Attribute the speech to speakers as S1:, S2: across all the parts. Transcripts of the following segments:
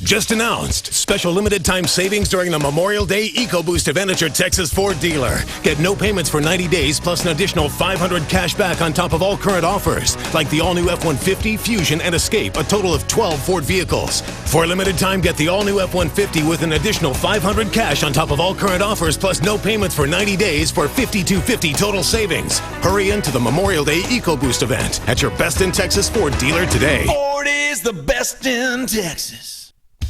S1: Just announced. Special limited time savings during the Memorial Day EcoBoost event at your Texas Ford dealer. Get no payments for 90 days plus an additional $500 cash back on top of all current offers, like the all-new F-150, Fusion, and Escape, a total of 12 Ford vehicles. For a limited time, get the all-new F-150 with an additional $500 cash on top of all current offers plus no payments for 90 days for $5,250 total savings. Hurry into the Memorial Day EcoBoost event at your Best in Texas Ford dealer today.
S2: Ford is the best in Texas.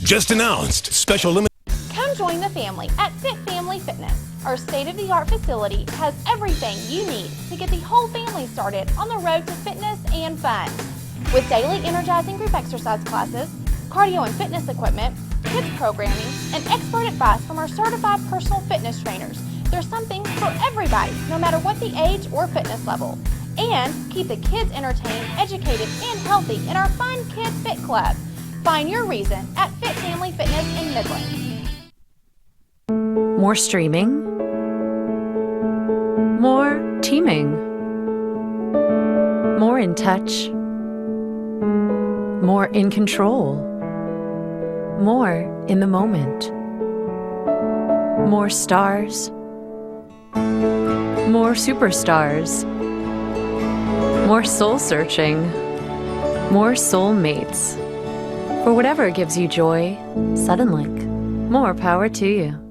S1: Just announced. Special limited.
S3: Come join the family at Fit Family Fitness. Our state-of-the-art facility has everything you need to get the whole family started on the road to fitness and fun. With daily energizing group exercise classes, cardio and fitness equipment, kids programming, and expert advice from our certified personal fitness trainers, there's something for everybody, no matter what the age or fitness level. And keep the kids entertained, educated, and healthy in our Fun Kid Fit Club. Find your reason at Fit Family Fitness in Midland.
S4: More streaming. More teaming. More in touch. More in control. More in the moment. More stars. More superstars. More soul searching. More soulmates. For whatever gives you joy, Suddenlink. More power to you.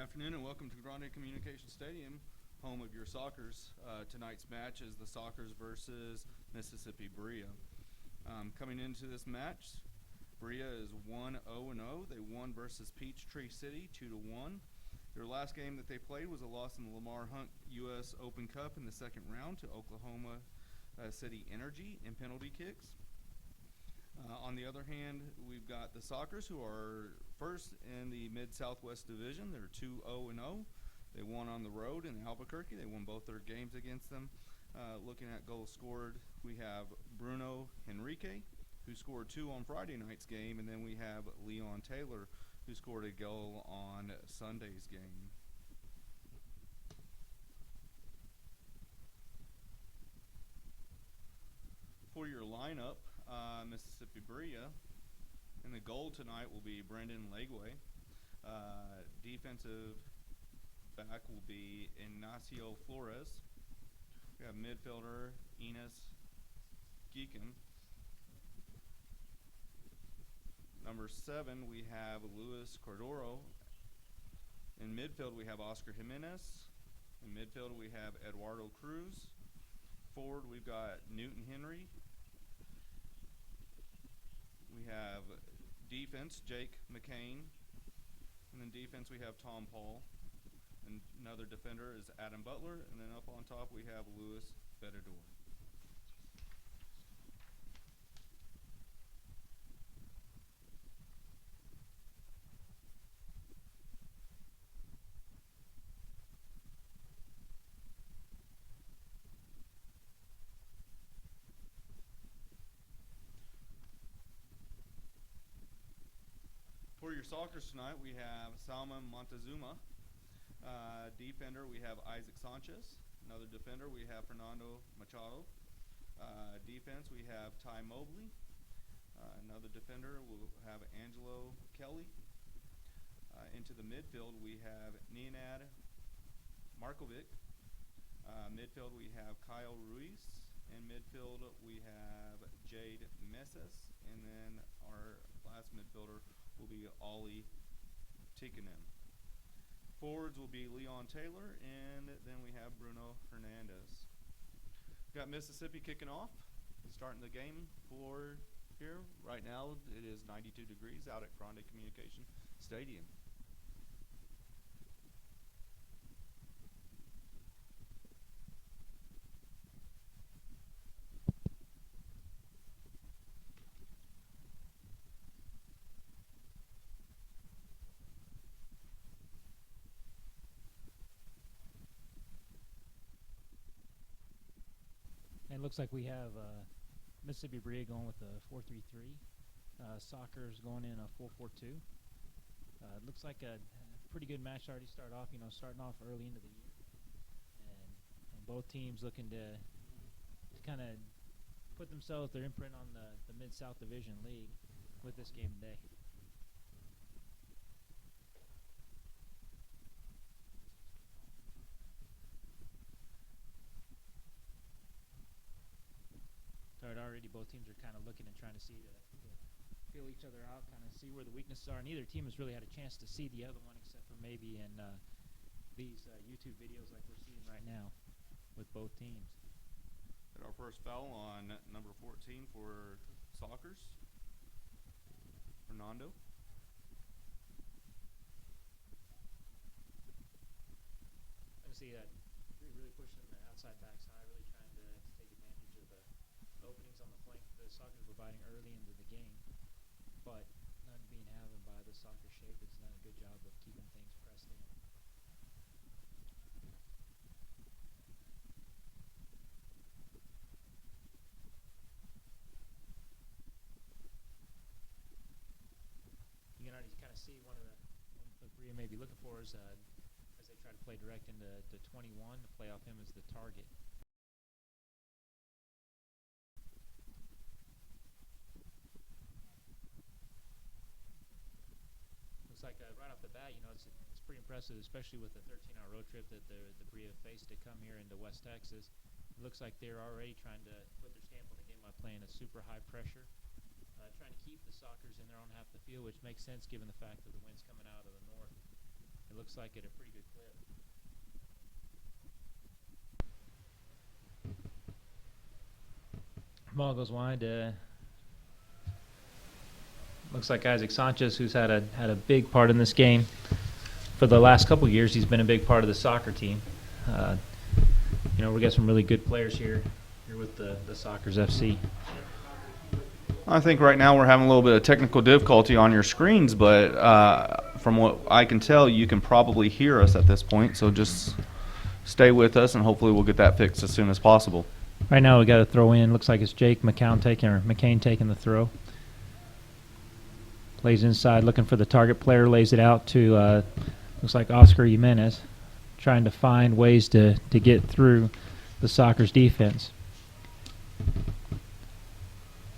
S5: afternoon and welcome to Grande Communication Stadium, home of your Sockers. Tonight's match is the Sockers versus Mississippi Brilla. Coming into this match, Brilla is 1-0-0. They won versus Peachtree City 2-1. Their last game that they played was a loss in the Lamar Hunt U.S. Open Cup in the second round to Oklahoma City Energy in penalty kicks. On the other hand, we've got the Sockers, who are first in the Mid-Southwest Division. They're 2-0-0. They won on the road in Albuquerque. They won both their games against them. Looking at goals scored, we have Bruno Henrique, who scored 2 on Friday night's game, and then we have Leon Taylor, who scored a goal on Sunday's game. For your lineup, Mississippi Brilla, and the goal tonight will be Brendan Legway. Defensive back will be Ignacio Flores. We have midfielder Enos Geekin. Number 7, we have Luis Cordero. In midfield, we have Oscar Jimenez. In midfield, we have Eduardo Cruz. Forward, we've got Newton Henry. We have defense, Jake McCain. And then defense, we have Tom Paul. And another defender is Adam Butler. And then up on top, we have Louis Betador. For your Sockers tonight, we have Salman Montezuma. Defender, we have Isaac Sanchez. Another defender, we have Fernando Machado. Defense, we have Ty Mobley. Another defender, we'll have Angelo Kelly. Into the midfield, we have Nenad Markovic. Midfield, we have Kyle Ruiz. In midfield, we have Jade Messes. And then our last midfielder will be Ollie Tikkanen. Forwards will be Leon Taylor, and then we have Bruno Hernandez. We've got Mississippi kicking off, starting the game for here. Right now, it is 92 degrees out at Grande Communication Stadium.
S6: And it looks like we have Mississippi Brilla going with a 4-3-3. Sockers going in a 4-4-2. It looks like a pretty good match already starting off early into the year. And both teams looking to kind of put themselves, their imprint on the Mid-South Division League with this game today. Already both teams are kind of looking and trying to see to feel each other out, kind of see where the weaknesses are. Neither team has really had a chance to see the other one except for maybe in these YouTube videos like we're seeing right now with both teams.
S5: And our first foul on number 14 for Sockers, Fernando.
S6: I see that really pushing the outside backs high, really trying to take advantage of the openings on the flank the Sockers providing early into the game, but none being had by the Soccer shape. It's done a good job of keeping things pressed in. You can already kind of see what Brilla may be looking for is as they try to play direct into 21 to play off him as the target. Looks like right off the bat, it's pretty impressive, especially with the 13-hour road trip that the Brilla faced to come here into West Texas. It looks like they're already trying to put their stamp on the game by playing a super high pressure, trying to keep the Sockers in their own half of the field, which makes sense given the fact that the wind's coming out of the north. It looks like at a pretty good clip. Ball goes wide. Looks like Isaac Sanchez, who's had a big part in this game. For the last couple years, he's been a big part of the soccer team. We got some really good players here with the Sockers FC.
S5: I think right now we're having a little bit of technical difficulty on your screens, but from what I can tell, you can probably hear us at this point. So just stay with us, and hopefully we'll get that fixed as soon as possible.
S6: Right now we got a throw in. Looks like it's Jake McCain taking the throw. Plays inside, looking for the target player. Lays it out to looks like Oscar Jimenez, trying to find ways to get through the Sockers defense.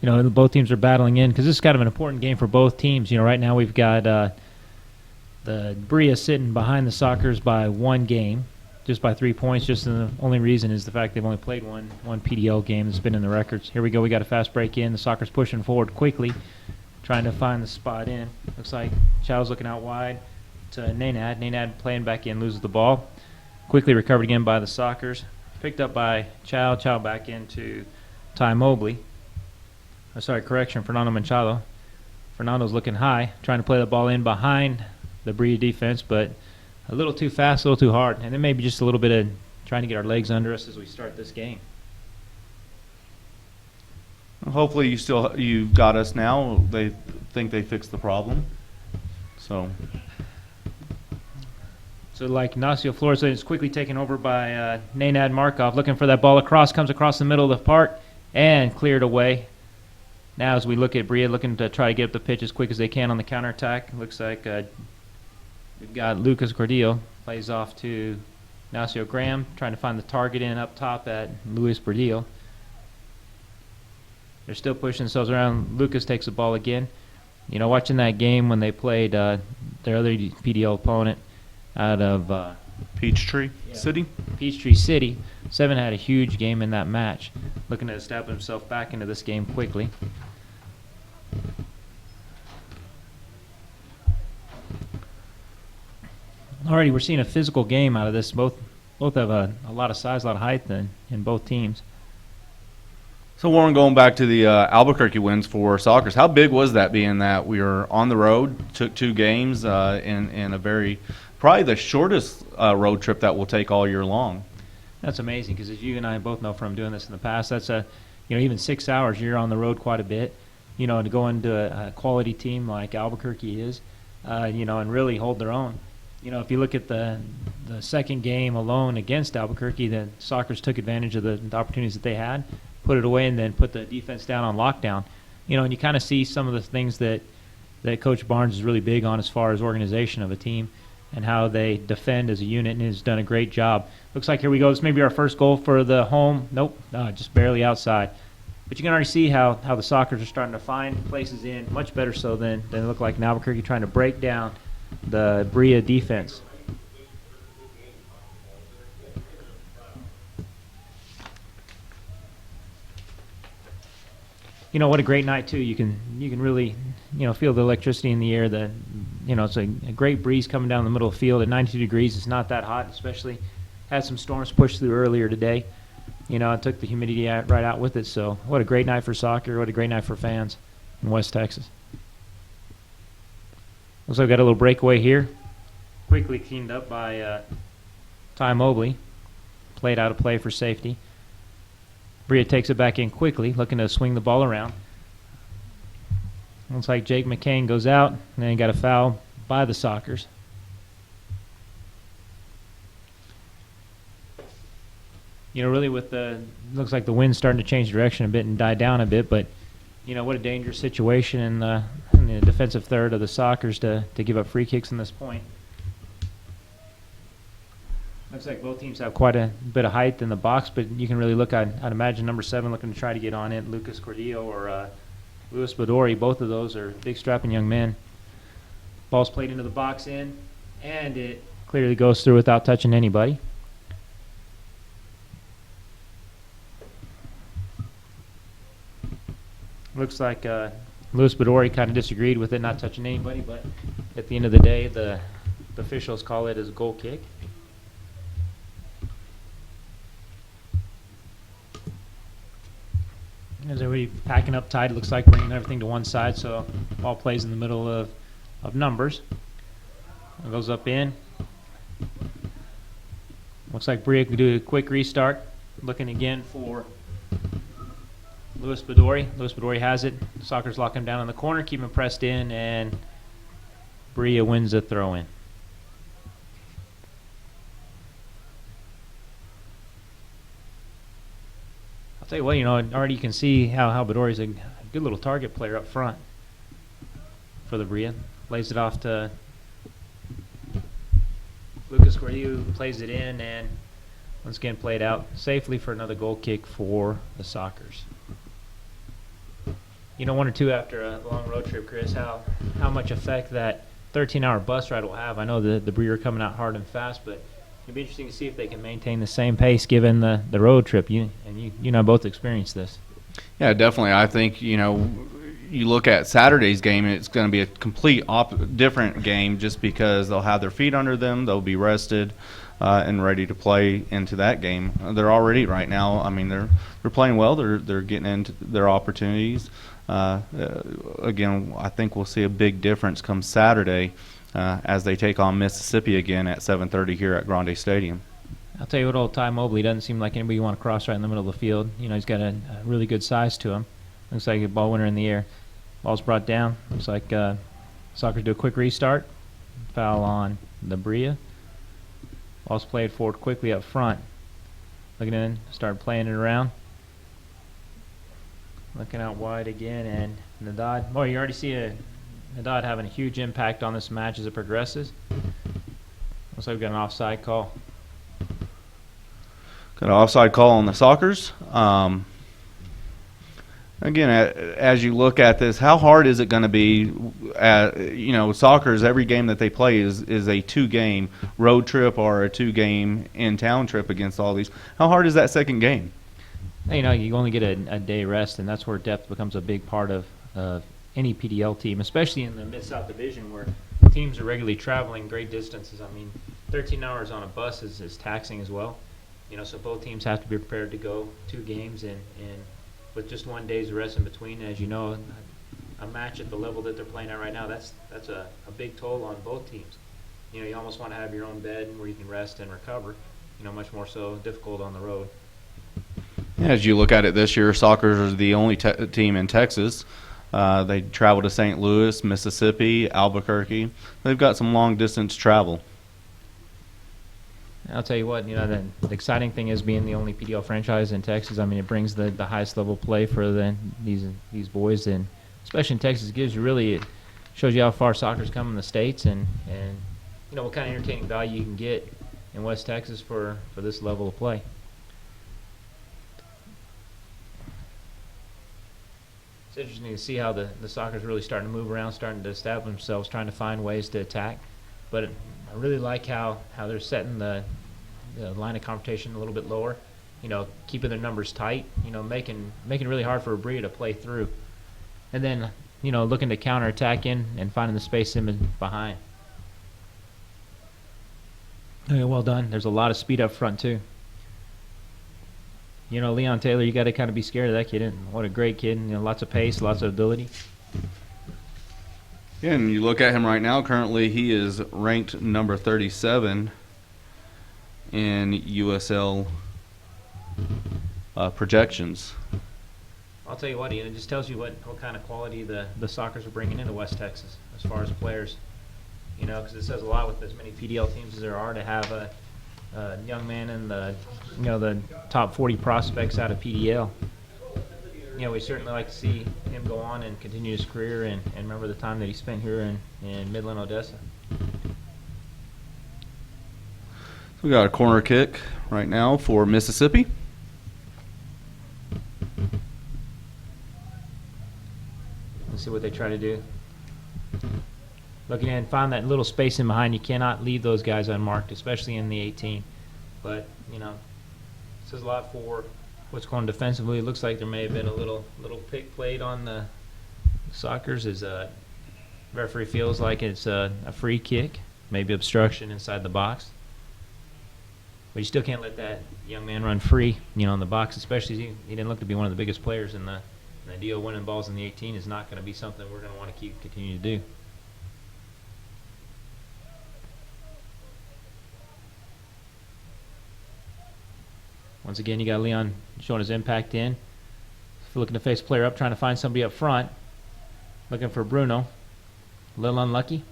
S6: Both teams are battling in because this is kind of an important game for both teams. Right now we've got the Brilla sitting behind the Sockers by one game, just by 3 points. Just the only reason is the fact they've only played one PDL game that's been in the records. Here we go. We got a fast break in. The Sockers pushing forward quickly, trying to find the spot in. Looks like Chow's looking out wide to Naynad. Naynad playing back in, loses the ball. Quickly recovered again by the Sockers. Picked up by Chow. Chow back into Ty Mobley. Fernando Machado. Fernando's looking high, trying to play the ball in behind the Brilla defense, but a little too fast, a little too hard. And then maybe just a little bit of trying to get our legs under us as we start this game.
S5: Hopefully you got us now. They think they fixed the problem. So
S6: like Ignacio Flores is quickly taken over by Naynad Markov, looking for that ball across, comes across the middle of the park and cleared away. Now as we look at Brilla looking to try to get up the pitch as quick as they can on the counterattack. Looks like we've got Lucas Gordillo, plays off to Ignacio Graham, trying to find the target in up top at Luis Bordillo. They're still pushing themselves around. Lucas takes the ball again. Watching that game when they played their other PDL opponent out of
S5: Peachtree City.
S6: Peachtree City. Seven had a huge game in that match, looking to establish himself back into this game quickly. Already we're seeing a physical game out of this. Both have a lot of size, a lot of height in both teams.
S5: So Warren, going back to the Albuquerque wins for Sockers, how big was that, being that we were on the road, took 2 games in a very, probably the shortest road trip that we'll take all year long?
S6: That's amazing, because as you and I both know from doing this in the past, that's even 6 hours, you're on the road quite a bit. To go into a quality team like Albuquerque is, and really hold their own. If you look at the second game alone against Albuquerque, the Sockers took advantage of the opportunities that they had, put it away, and then put the defense down on lockdown. And you kind of see some of the things that Coach Barnes is really big on as far as organization of a team and how they defend as a unit, and has done a great job. Looks like here we go. This may be our first goal for the home. Nope, just barely outside. But you can already see how the Sockers are starting to find places in, much better so than it looked like in Albuquerque, trying to break down the Brilla defense. What a great night too. You can really feel the electricity in the air. It's a great breeze coming down the middle of the field at 92 degrees. It's not that hot, especially had some storms push through earlier today. It took the humidity right out with it. So what a great night for soccer. What a great night for fans in West Texas. Looks like we got a little breakaway here. Quickly cleaned up by Ty Mobley. Played out of play for safety. Brilla takes it back in quickly, looking to swing the ball around. Looks like Jake McCain goes out, and then got a foul by the Sockers. Really with looks like the wind's starting to change direction a bit and die down a bit, but what a dangerous situation in the defensive third of the Sockers to give up free kicks in this point. Looks like both teams have quite a bit of height in the box, but you can really look, I'd imagine number 7 looking to try to get on it, Lucas Cordillo or Luis Badori. Both of those are big strapping young men. Ball's played into the box in, and it clearly goes through without touching anybody. Looks like Luis Badori kind of disagreed with it not touching anybody, but at the end of the day, the the officials call it as a goal kick. As everybody packing up tight, it looks like bringing everything to one side, so ball plays in the middle of numbers. It goes up in. Looks like Brilla could do a quick restart. Looking again for Louis Bedori. Louis Bedori has it. Soccer's locking him down in the corner, keep him pressed in, and Brilla wins the throw-in. I'll tell you what, already you can see how Bedori's a good little target player up front for the Brilla. Lays it off to Lucas Guerrero, plays it in, and once again played out safely for another goal kick for the Sockers. 1 or 2 after a long road trip, Chris, how much effect that 13-hour bus ride will have. I know the Brilla are coming out hard and fast, but it'll be interesting to see if they can maintain the same pace given the road trip. You both experienced this.
S5: Yeah, definitely. I think, you look at Saturday's game, and it's going to be a complete different game just because they'll have their feet under them, they'll be rested and ready to play into that game. They're already right now. I mean, they're playing well. They're getting into their opportunities. Again, I think we'll see a big difference come Saturday as they take on Mississippi again at 7:30 here at Grande Stadium.
S6: I'll tell you what, old Ty Mobley doesn't seem like anybody you want to cross right in the middle of the field. He's got a really good size to him. Looks like a ball winner in the air. Ball's brought down. Looks like Sockers do a quick restart. Foul on the Brilla. Ball's played forward quickly up front. Looking in, start playing it around. Looking out wide again, and Nadad. Boy, you already see Nadad having a huge impact on this match as it progresses. Looks like we've got an offside call.
S5: Got an offside call on the Sockers. Again, as you look at this, how hard is it going to be? Soccer's every game that they play is a 2-game road trip or a 2-game in-town trip against all these. How hard is that second game?
S6: You only get a day rest, and that's where depth becomes a big part of any PDL team, especially in the Mid-South Division where teams are regularly traveling great distances. 13 hours on a bus is taxing as well. So both teams have to be prepared to go 2 games and with just 1 day's rest in between. As you know, a match at the level that they're playing at right now, that's a big toll on both teams. You almost want to have your own bed where you can rest and recover. Much more so difficult on the road.
S5: As you look at it this year, Sockers are the only team in Texas. They travel to St. Louis, Mississippi, Albuquerque. They've got some long-distance travel.
S6: I'll tell you what, the exciting thing is being the only PDL franchise in Texas. It brings the highest level play for these boys, and especially in Texas, it shows you how far soccer's come in the States, and what kind of entertaining value you can get in West Texas for this level of play. It's interesting to see how the soccer's really starting to move around, starting to establish themselves, trying to find ways to attack. But I really like how they're setting the line of confrontation a little bit lower, keeping their numbers tight, making it really hard for Brilla to play through. And then, looking to counterattack in and finding the space in behind. Okay, well done. There's a lot of speed up front, too. Leon Taylor, you got to kind of be scared of that kid. And what a great kid. Lots of pace, lots of ability.
S5: Yeah, and you look at him right now, currently he is ranked number 37 in USL projections.
S6: I'll tell you what, Ian, it just tells you what kind of quality the Sockers are bringing into West Texas as far as players. Because it says a lot with as many PDL teams as there are to have a young man in the top 40 prospects out of PDL. We certainly like to see him go on and continue his career and remember the time that he spent here in Midland, Odessa.
S5: We got a corner kick right now for Mississippi.
S6: Let's see what they try to do. Looking in, find that little space in behind. You cannot leave those guys unmarked, especially in the 18. But, it says a lot for what's going defensively. It looks like there may have been a little pick played on the Sockers as referee feels like it's a free kick. maybe obstruction inside the box. But you still can't let that young man run free, in the box, especially he didn't look to be one of the biggest players in the deal. Winning balls in the 18 is not going to be something we're going to want to continue to do. Once again, you got Leon showing his impact in. Looking to face player up, trying to find somebody up front. Looking for Bruno. A little unlucky.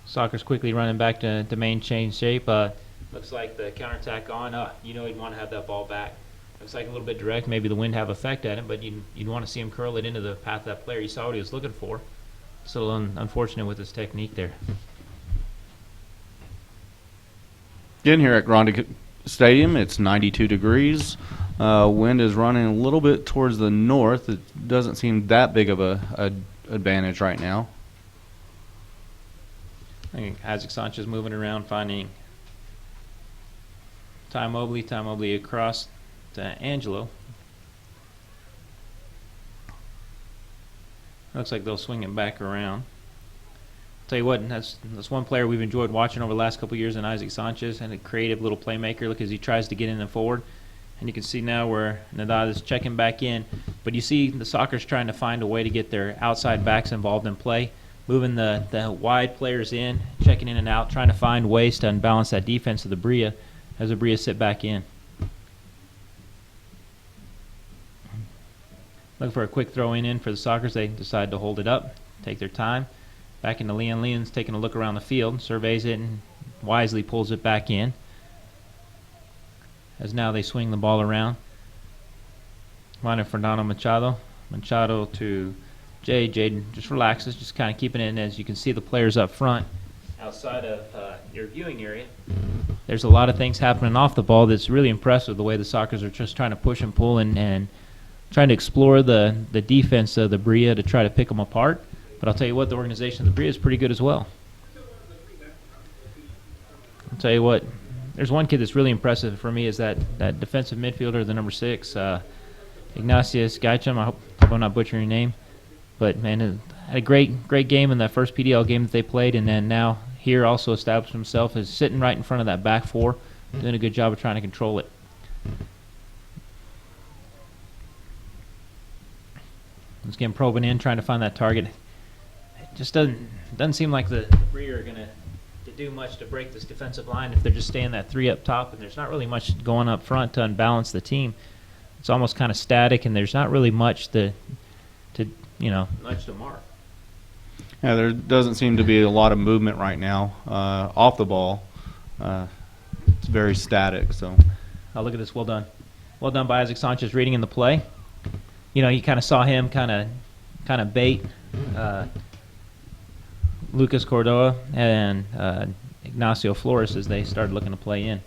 S6: Soccer's quickly running back to main change shape. Looks like the counterattack on. He'd want to have that ball back. Looks like a little bit direct. Maybe the wind have effect at him, but you'd want to see him curl it into the path of that player. You saw what he was looking for. It's a little unfortunate with his technique there.
S5: Again, here at Grande Stadium, it's 92 degrees. Wind is running a little bit towards the north. It doesn't seem that big of a advantage right now.
S6: I think Isaac Sanchez moving around, finding Ty Mobley across to Angelo. Looks like they'll swing it back around. Tell you what, that's one player we've enjoyed watching over the last couple of years in Isaac Sanchez, and a creative little playmaker. Look as he tries to get in and forward. And you can see now where Nadal is checking back in. But you see the Soccer's trying to find a way to get their outside backs involved in play, moving the wide players in, checking in and out, trying to find ways to unbalance that defense of the Brilla as the Brilla sit back in. Looking for a quick throw in for the Soccers. They decide to hold it up, take their time. Back into Leon. Leon's taking a look around the field, surveys it, and wisely pulls it back in. As now they swing the ball around. Finding Fernando Machado. Machado to Jade. Jade just relaxes, just kind of keeping it in. As you can see the players up front, outside of your viewing area, there's a lot of things happening off the ball that's really impressive, the way the Soccers are just trying to push and pull and trying to explore the defense of the Brilla to try to pick them apart. But I'll tell you what, the organization of the Brilla is pretty good as well. I'll tell you what, there's one kid that's really impressive for me is that defensive midfielder, the number 6, Ignatius Gaichum. I hope I'm not butchering your name. But, man, had a great game in that first PDL game that they played, and then now here also established himself as sitting right in front of that back four, doing a good job of trying to control it. Once again, probing in, trying to find that target. It just doesn't seem like the Brilla are going to do much to break this defensive line if they're just staying that 3 up top, and there's not really much going up front to unbalance the team. It's almost kind of static, and there's not really much to mark.
S5: Yeah, there doesn't seem to be a lot of movement right now off the ball. It's very static. So,
S6: oh, look at this. Well done by Isaac Sanchez reading in the play. You kind of saw him kind of bait Lucas Cordoa and Ignacio Flores as they started looking to play in.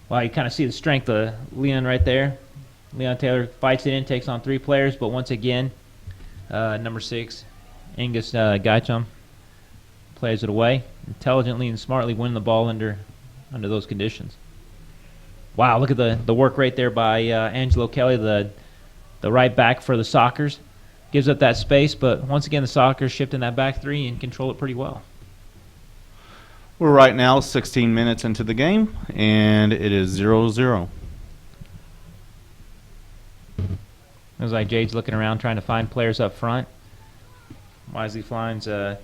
S6: Wow, you kind of see the strength of Leon right there. Leon Taylor fights it in, takes on 3 players, but once again, number 6, Angus Gaichum, plays it away, intelligently and smartly winning the ball under those conditions. Wow, look at the work right there by Angelo Kelly, the right back for the Soccers. Gives up that space, but once again the Soccers shifting that back 3 and control it pretty well.
S5: We're right now 16 minutes into the game, and it is 0-0.
S6: It was like Jade's looking around trying to find players up front. Wisely finds Nadad.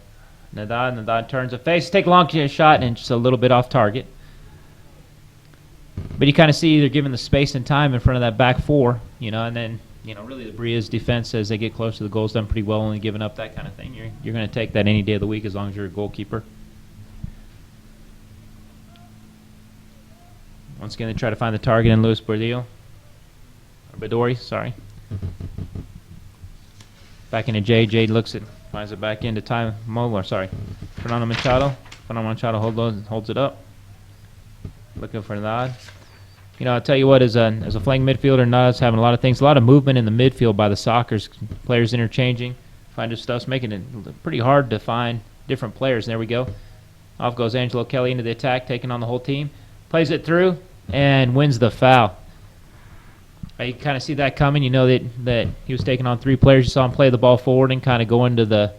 S6: Nadad turns a face, take a long shot, and just a little bit off target. But you kind of see they're given the space and time in front of that back 4, and then, really the Brilla's defense as they get close to the goal's done pretty well, only giving up that kind of thing. You're going to take that any day of the week as long as you're a goalkeeper. Once again, they try to find the target in Luis Badori, sorry. Back into Jade. Jade looks it, finds it back into Fernando Machado. Fernando Machado holds it up. Looking for Nod. I'll tell you what, as a flank midfielder, Nod's having a lot of things, a lot of movement in the midfield by the Soccers. Players interchanging, finding stuff, making it pretty hard to find different players. And there we go. Off goes Angelo Kelly into the attack, taking on the whole team. Plays it through and wins the foul. You kind of see that coming. You know that he was taking on 3 players. You saw him play the ball forward and kind of go into the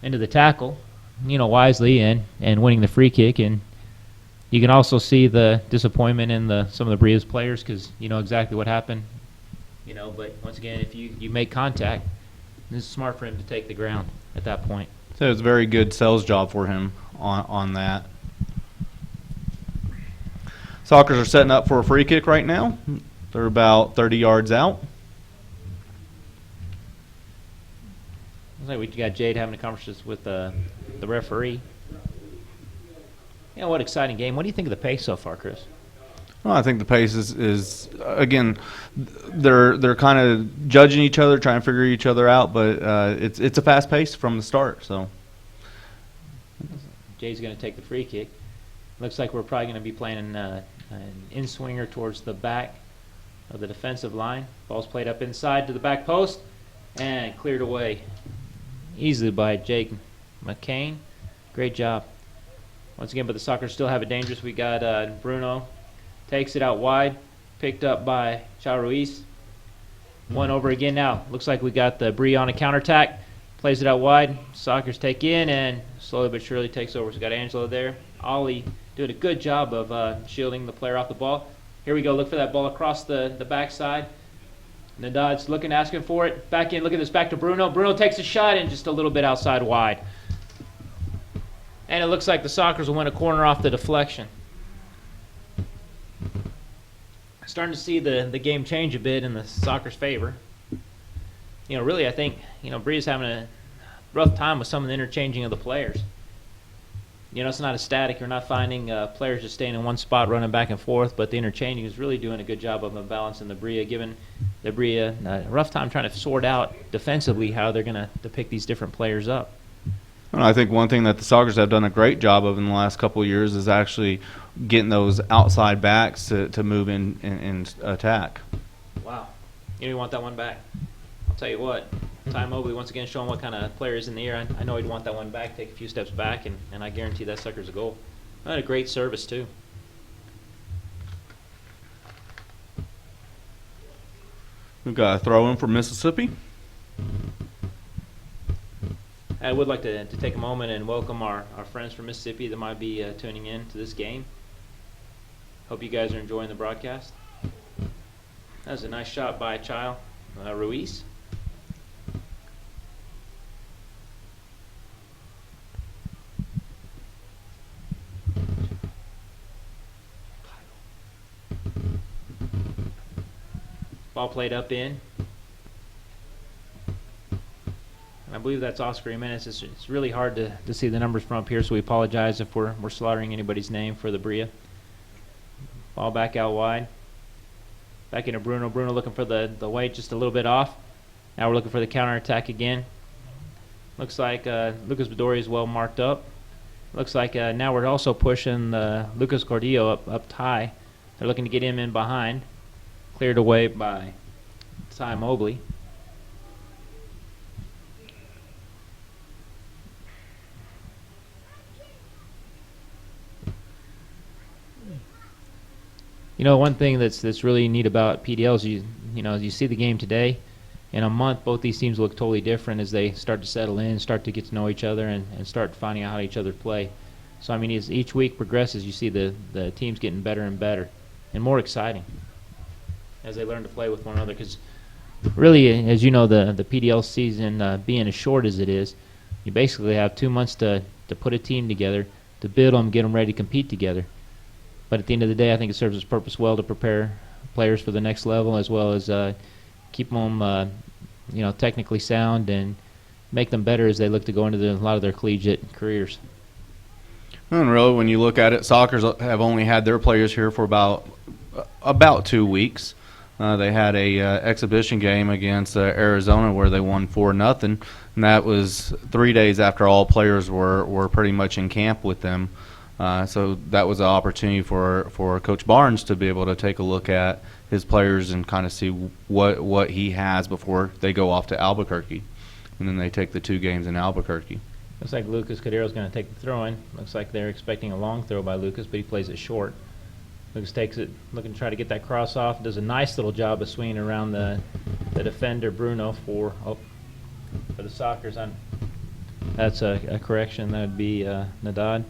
S6: into the tackle, wisely and winning the free kick. And you can also see the disappointment in some of the Brilla's players because you know exactly what happened. But once again, if you make contact, it's smart for him to take the ground at that point.
S5: So it's a very good sales job for him on that. Sockers are setting up for a free kick right now. They're about 30 yards out.
S6: Looks like we got Jade having a conversation with the referee. What exciting game. What do you think of the pace so far, Chris?
S5: Well, I think the pace is again, they're kind of judging each other, trying to figure each other out, but it's a fast pace from the start. So
S6: Jay's going to take the free kick. Looks like we're probably going to be playing an in-swinger towards the back of the defensive line. Ball's played up inside to the back post and cleared away easily by Jake McCain. Great job. Once again, but the Sockers still have it dangerous. We got Bruno. Takes it out wide. Picked up by Chao Ruiz. One over again now. Looks like we got the Brilla on a counterattack. Plays it out wide. Sockers take in and slowly but surely takes over. So we got Angelo there. Ollie doing a good job of shielding the player off the ball. Here we go. Look for that ball across the backside. Nadad's looking, asking for it. Back in. Look at this. Back to Bruno. Bruno takes a shot and just a little bit outside wide. And it looks like the Sockers will win a corner off the deflection. Starting to see the game change a bit in the Sockers' favor. Really, I think, Brilla's having a rough time with some of the interchanging of the players. It's not as static. You're not finding players just staying in one spot running back and forth, but the interchanging is really doing a good job of balancing the Brilla, giving the Brilla a rough time trying to sort out defensively how they're going to pick these different players up.
S5: And I think one thing that the Sockers have done a great job of in the last couple of years is actually getting those outside backs to move in and attack.
S6: Wow. You want that one back. I'll tell you what. Ty Mobley once again showing what kind of player is in the air. I know he'd want that one back, take a few steps back, and I guarantee that sucker's a goal. Had a great service, too.
S5: We've got a throw in for Mississippi.
S6: I would like to take a moment and welcome our friends from Mississippi that might be tuning in to this game. Hope you guys are enjoying the broadcast. That was a nice shot by Chao Ruiz. Ball played up in. I believe that's Oscar Jimenez. It's really hard to see the numbers from up here, so we apologize if we're slaughtering anybody's name for the Brilla. Ball back out wide. Back into Bruno. Bruno looking for the weight just a little bit off. Now we're looking for the counterattack again. Looks like Lucas Badori is well marked up. Looks like now we're also pushing Lucas Cordillo up high. They're looking to get him in behind. Cleared away by Ty Mobley. One thing that's really neat about PDL is you see the game today. In a month, both these teams look totally different as they start to settle in, start to get to know each other, and start finding out how each other play. So, as each week progresses, you see the teams getting better and better and more exciting as they learn to play with one another. Because really, as you know, the PDL season being as short as it is, you basically have 2 months to put a team together, to build them, get them ready to compete together. But at the end of the day, I think it serves its purpose well to prepare players for the next level, as well as keep them, technically sound and make them better as they look to go into a lot of their collegiate careers.
S5: And really, when you look at it, Sockers have only had their players here for about 2 weeks. They had a exhibition game against Arizona where they won 4-0, and that was 3 days after all players were pretty much in camp with them. So that was an opportunity for Coach Barnes to be able to take a look at his players and kind of see what he has before they go off to Albuquerque. And then they take the 2 games in Albuquerque.
S6: Looks like Lucas Cordero is going to take the throw in. Looks like they're expecting a long throw by Lucas, but he plays it short. Lucas takes it, looking to try to get that cross off. Does a nice little job of swinging around the defender, Bruno, for the Sockers. That's a correction. That would be Nadad.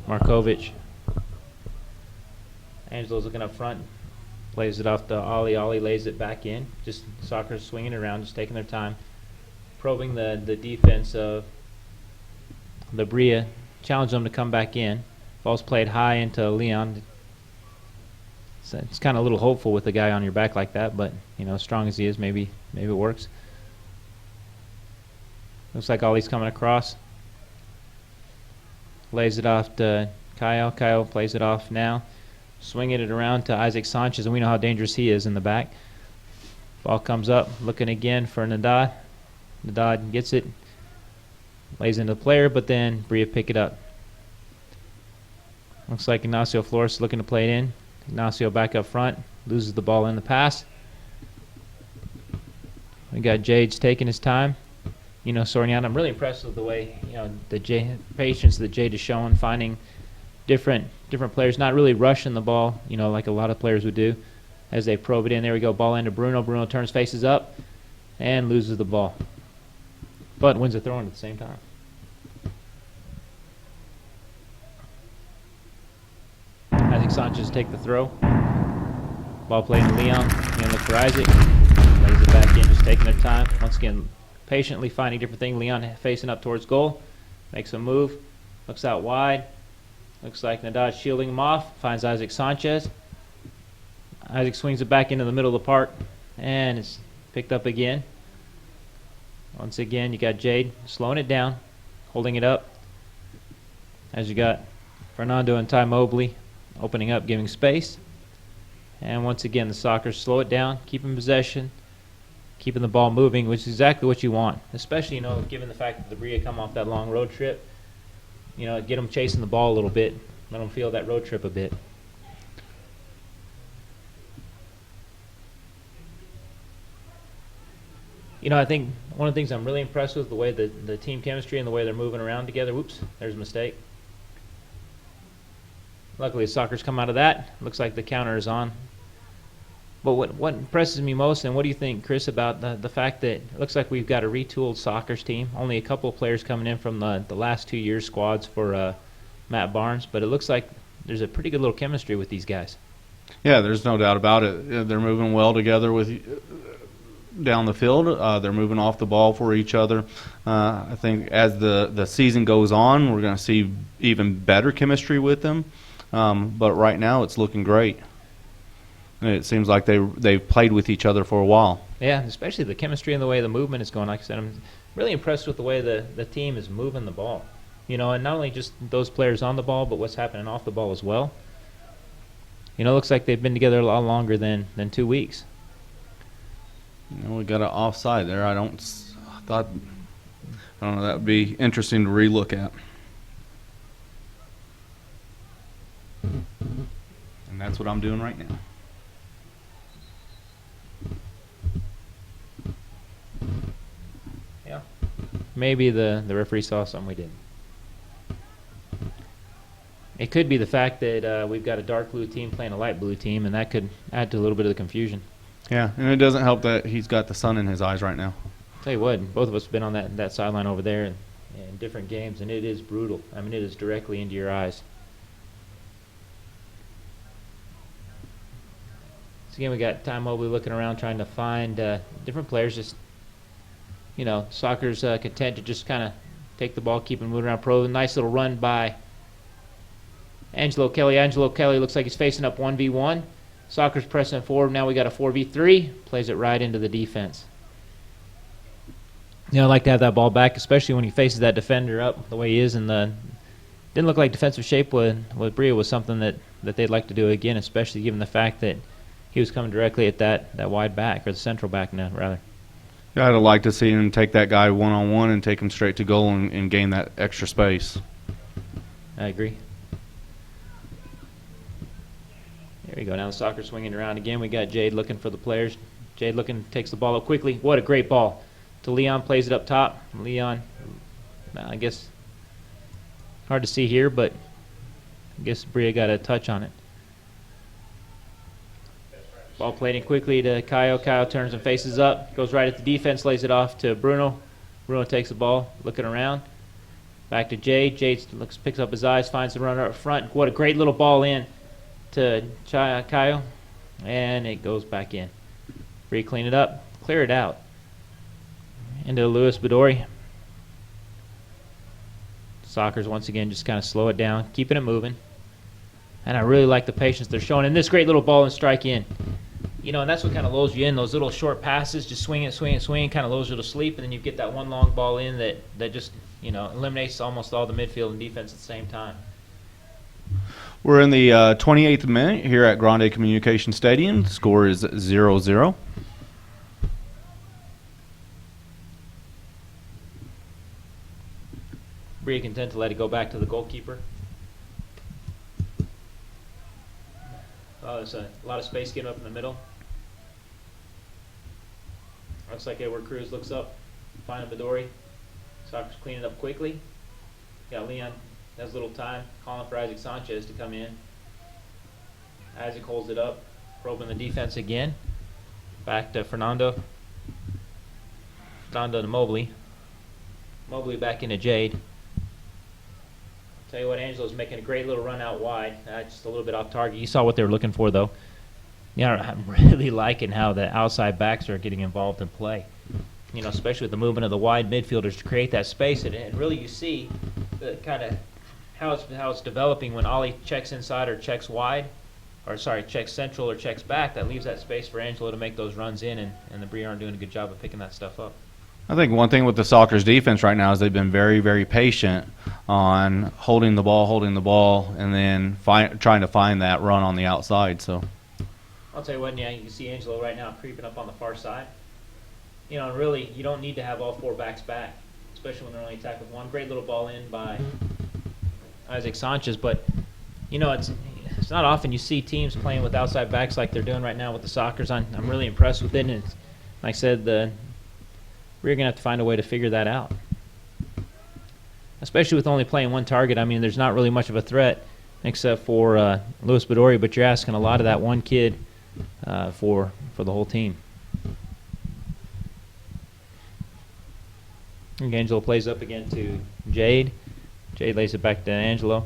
S6: Markovic. Angelo's looking up front. Plays it off to Ollie. Ollie lays it back in. Just soccer swinging around, just taking their time. Probing the defense of the Brilla. Challenge them to come back in. Ball's played high into Leon. So it's kind of a little hopeful with a guy on your back like that, but as strong as he is, maybe it works. Looks like Ollie's coming across. Lays it off to Kyle. Kyle plays it off now. Swinging it around to Isaac Sanchez, and we know how dangerous he is in the back. Ball comes up, looking again for Nadad. Nadad gets it. Lays into the player, but then Brilla pick it up. Looks like Ignacio Flores looking to play it in. Ignacio back up front. Loses the ball in the pass. We got Jade's taking his time. Soriano, I'm really impressed with the way, the patience that Jade is showing, finding different players, not really rushing the ball, like a lot of players would do as they probe it in. There we go, ball into Bruno. Bruno turns, faces up, and loses the ball. But wins the throw-in at the same time. Isaac Sanchez take the throw. Ball played to Leon. Leon look for Isaac. Lays it back in, just taking their time. Once again, patiently finding different things. Leon facing up towards goal. Makes a move. Looks out wide. Looks like Nadad shielding him off. Finds Isaac Sanchez. Isaac swings it back into the middle of the park. And it's picked up again. Once again, you got Jade slowing it down. Holding it up. As you got Fernando and Ty Mobley opening up, giving space. And once again, the Sockers slow it down, keeping possession, keeping the ball moving, which is exactly what you want. Especially, given the fact that the Brilla come off that long road trip, get them chasing the ball a little bit, let them feel that road trip a bit. I think one of the things I'm really impressed with, the way the team chemistry and the way they're moving around together. Whoops, there's a mistake. Luckily, the Sockers come out of that. Looks like the counter is on. But what impresses me most, and what do you think, Chris, about the fact that it looks like we've got a retooled Sockers team. Only a couple of players coming in from the last 2 years' squads for Matt Barnes. But it looks like there's a pretty good little chemistry with these guys.
S5: Yeah, there's no doubt about it. They're moving well together down the field. They're moving off the ball for each other. I think as the season goes on, we're going to see even better chemistry with them. But right now, it's looking great. It seems like they've played with each other for a while.
S6: Yeah, especially the chemistry and the way the movement is going. Like I said, I'm really impressed with the way the team is moving the ball. And not only just those players on the ball, but what's happening off the ball as well. It looks like they've been together a lot longer than 2 weeks.
S5: We got an offside there. I don't know. That would be interesting to relook at. And that's what I'm doing right now.
S6: Yeah. Maybe the referee saw something we didn't. It could be the fact that we've got a dark blue team playing a light blue team, and that could add to a little bit of the confusion.
S5: Yeah, and it doesn't help that he's got the sun in his eyes right now.
S6: Tell you what, both of us have been on that sideline over there in different games, and it is brutal. I mean, it is directly into your eyes. So again, we got Ty Mobley looking around trying to find different players. Just, Soccer's content to just kind of take the ball, keep it moving around. Nice little run by Angelo Kelly. Angelo Kelly looks like he's facing up 1v1. Soccer's pressing forward. Now we got a 4v3. Plays it right into the defense. I like to have that ball back, especially when he faces that defender up the way he is. And didn't look like defensive shape with Brilla was something that they'd like to do again, especially given the fact that he was coming directly at that wide back, or the central back now, rather.
S5: Yeah, I'd like to see him take that guy one-on-one and take him straight to goal and gain that extra space.
S6: I agree. There we go. Now the Soccer swinging around again. We got Jade looking for the players. Jade takes the ball up quickly. What a great ball. To Leon, plays it up top. Leon, I guess, hard to see here, but I guess Brilla got a touch on it. Ball played in quickly to Kyle. Kyle turns and faces up. Goes right at the defense, lays it off to Bruno.
S7: Brilla takes the ball, looking around. Back to Jade. Jade picks up his eyes, finds the runner up front. What a great little ball in to Kyle. And it goes back in. Bree clean it up, clear it out. Into Louis Bedori. Sockers once again just kind of slow it down, keeping it moving. And I really like the patience they're showing. And this great little ball and strike in. You know, and that's what kind of lulls you in. Those little short passes, just swing it, kind of lulls you to sleep. And then you get that one long ball in that just, you know, eliminates almost all the midfield and defense at the same time.
S5: We're in the 28th minute here at Grande Communication Stadium. The score is 0-0.
S7: Bree content to let it go back to the goalkeeper. Oh, there's a lot of space getting up in the middle. Looks like Edward Cruz looks up, finding Bedori. Soccer's cleaning up quickly. Got Leon has a little time, calling for Isaac Sanchez to come in. Isaac holds it up, probing the defense again. Back to Fernando. Fernando to Mobley. Mobley back into Jade. Tell you what, Angelo's making a great little run out wide. Just a little bit off target. You saw what they were looking for, though. Yeah, I'm really liking how the outside backs are getting involved in play. You know, especially with the movement of the wide midfielders to create that space. And really you see the kind of how it's developing when Ollie checks inside or checks wide, or sorry, checks central or checks back. That leaves that space for Angelo to make those runs in, and the Bree aren't doing a good job of picking that stuff up.
S5: I think one thing with the Sockers defense right now is they've been very, very patient on holding the ball, and then trying to find that run on the outside. So
S7: I'll tell you what, yeah, you can see Angelo right now creeping up on the far side. You know, really, you don't need to have all four backs back, especially when they're only attacked with one. Great little ball in by Isaac Sanchez, but, you know, it's not often you see teams playing with outside backs like they're doing right now with the Sockers. I'm really impressed with it, and it's, like I said, we're going to have to find a way to figure that out. Especially with only playing one target. I mean, there's not really much of a threat except for Louis Bedori, but you're asking a lot of that one kid for the whole team. And Angelo plays up again to Jade. Jade lays it back to Angelo.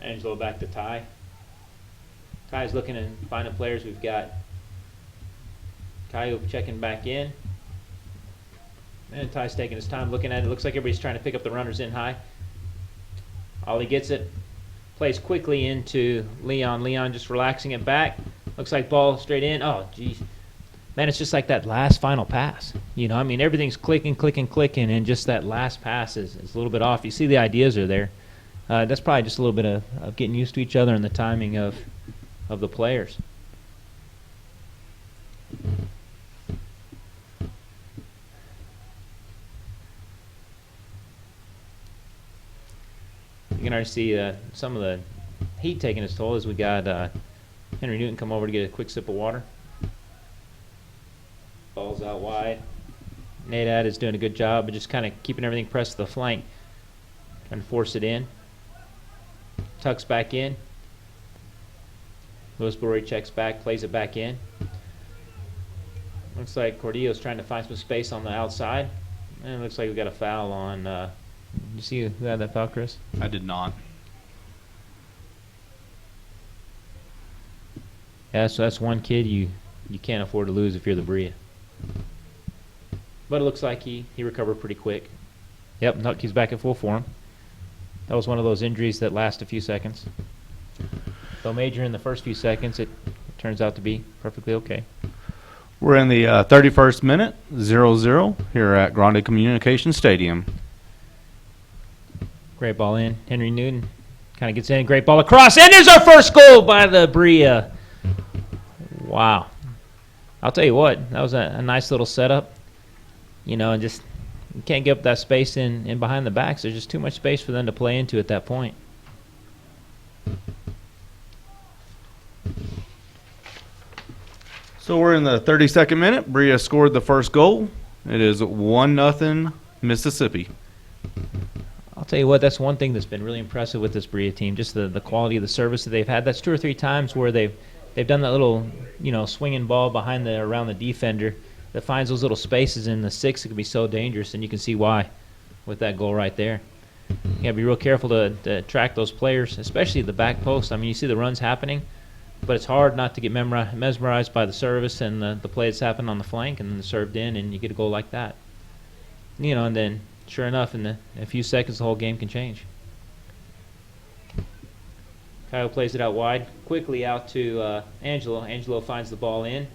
S7: Angelo back to Ty. Ty's looking and finding players. We've got Caillou checking back in. And Ty's taking his time looking at it. Looks like everybody's trying to pick up the runners in high. Ollie gets it. Plays quickly into Leon. Leon just relaxing it back. Looks like ball straight in. Oh, geez. Man, it's just like that last final pass. You know, I mean, everything's clicking, and just that last pass is a little bit off. You see the ideas are there. That's probably just a little bit of getting used to each other and the timing of the players. You can already see some of the heat taking its toll as we got Henry Newton come over to get a quick sip of water. Ball's out wide. Nadad is doing a good job of just kind of keeping everything pressed to the flank. Trying to force it in. Tucks back in. Louis Bedori checks back, plays it back in. Looks like Cordillo's trying to find some space on the outside. And it looks like we got a foul on... you see who had that foul, Chris?
S5: I did not.
S7: Yeah, so that's one kid you can't afford to lose if you're the Brilla. But it looks like he recovered pretty quick. Yep, he's back at full form. That was one of those injuries that last a few seconds. Though major in the first few seconds, it turns out to be perfectly okay.
S5: We're in the 31st minute, 0-0 here at Grande Communication Stadium.
S7: Great ball in. Henry Newton kind of gets in. Great ball across. And there's our first goal by the Brilla. Wow. I'll tell you what, that was a nice little setup. You know, and just you can't get up that space in behind the backs. There's just too much space for them to play into at that point.
S5: So we're in the 32nd minute. Brilla scored the first goal. It is 1-0 Mississippi.
S7: I'll tell you what, that's one thing that's been really impressive with this Brilla team, just the quality of the service that they've had. That's 2 or 3 times where they've done that little, you know, swinging ball behind around the defender, that finds those little spaces in the six, it can be so dangerous, and you can see why with that goal right there. You got to be real careful to track those players, especially the back post. I mean, you see the runs happening, but it's hard not to get mesmerized by the service and the play that's happened on the flank, and then served in, and you get a goal like that. You know, and then sure enough, in a few seconds, the whole game can change. Kyle plays it out wide, quickly out to Angelo. Angelo finds the ball in.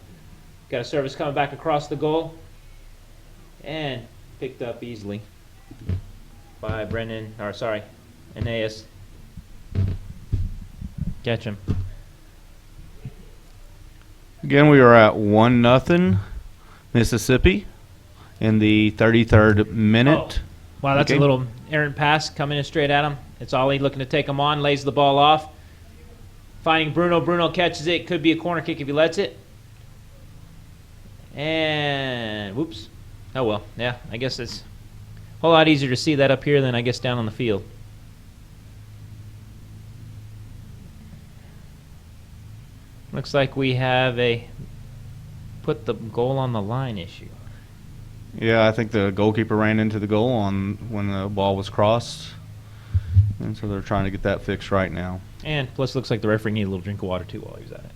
S7: Got a service coming back across the goal, and picked up easily by Aeneas. Catch him.
S5: Again, we are at 1-0 Mississippi in the 33rd minute.
S7: Oh. Wow, that's a little errant pass coming in straight at him. It's Ollie looking to take him on, lays the ball off. Finding Bruno. Bruno catches it. Could be a corner kick if he lets it. And whoops. Oh well. Yeah, I guess it's a whole lot easier to see that up here than I guess down on the field. Looks like we have a put the goal on the line issue.
S5: Yeah, I think the goalkeeper ran into the goal when the ball was crossed. And so they're trying to get that fixed right now.
S7: And plus, it looks like the referee needed a little drink of water too while he was at it.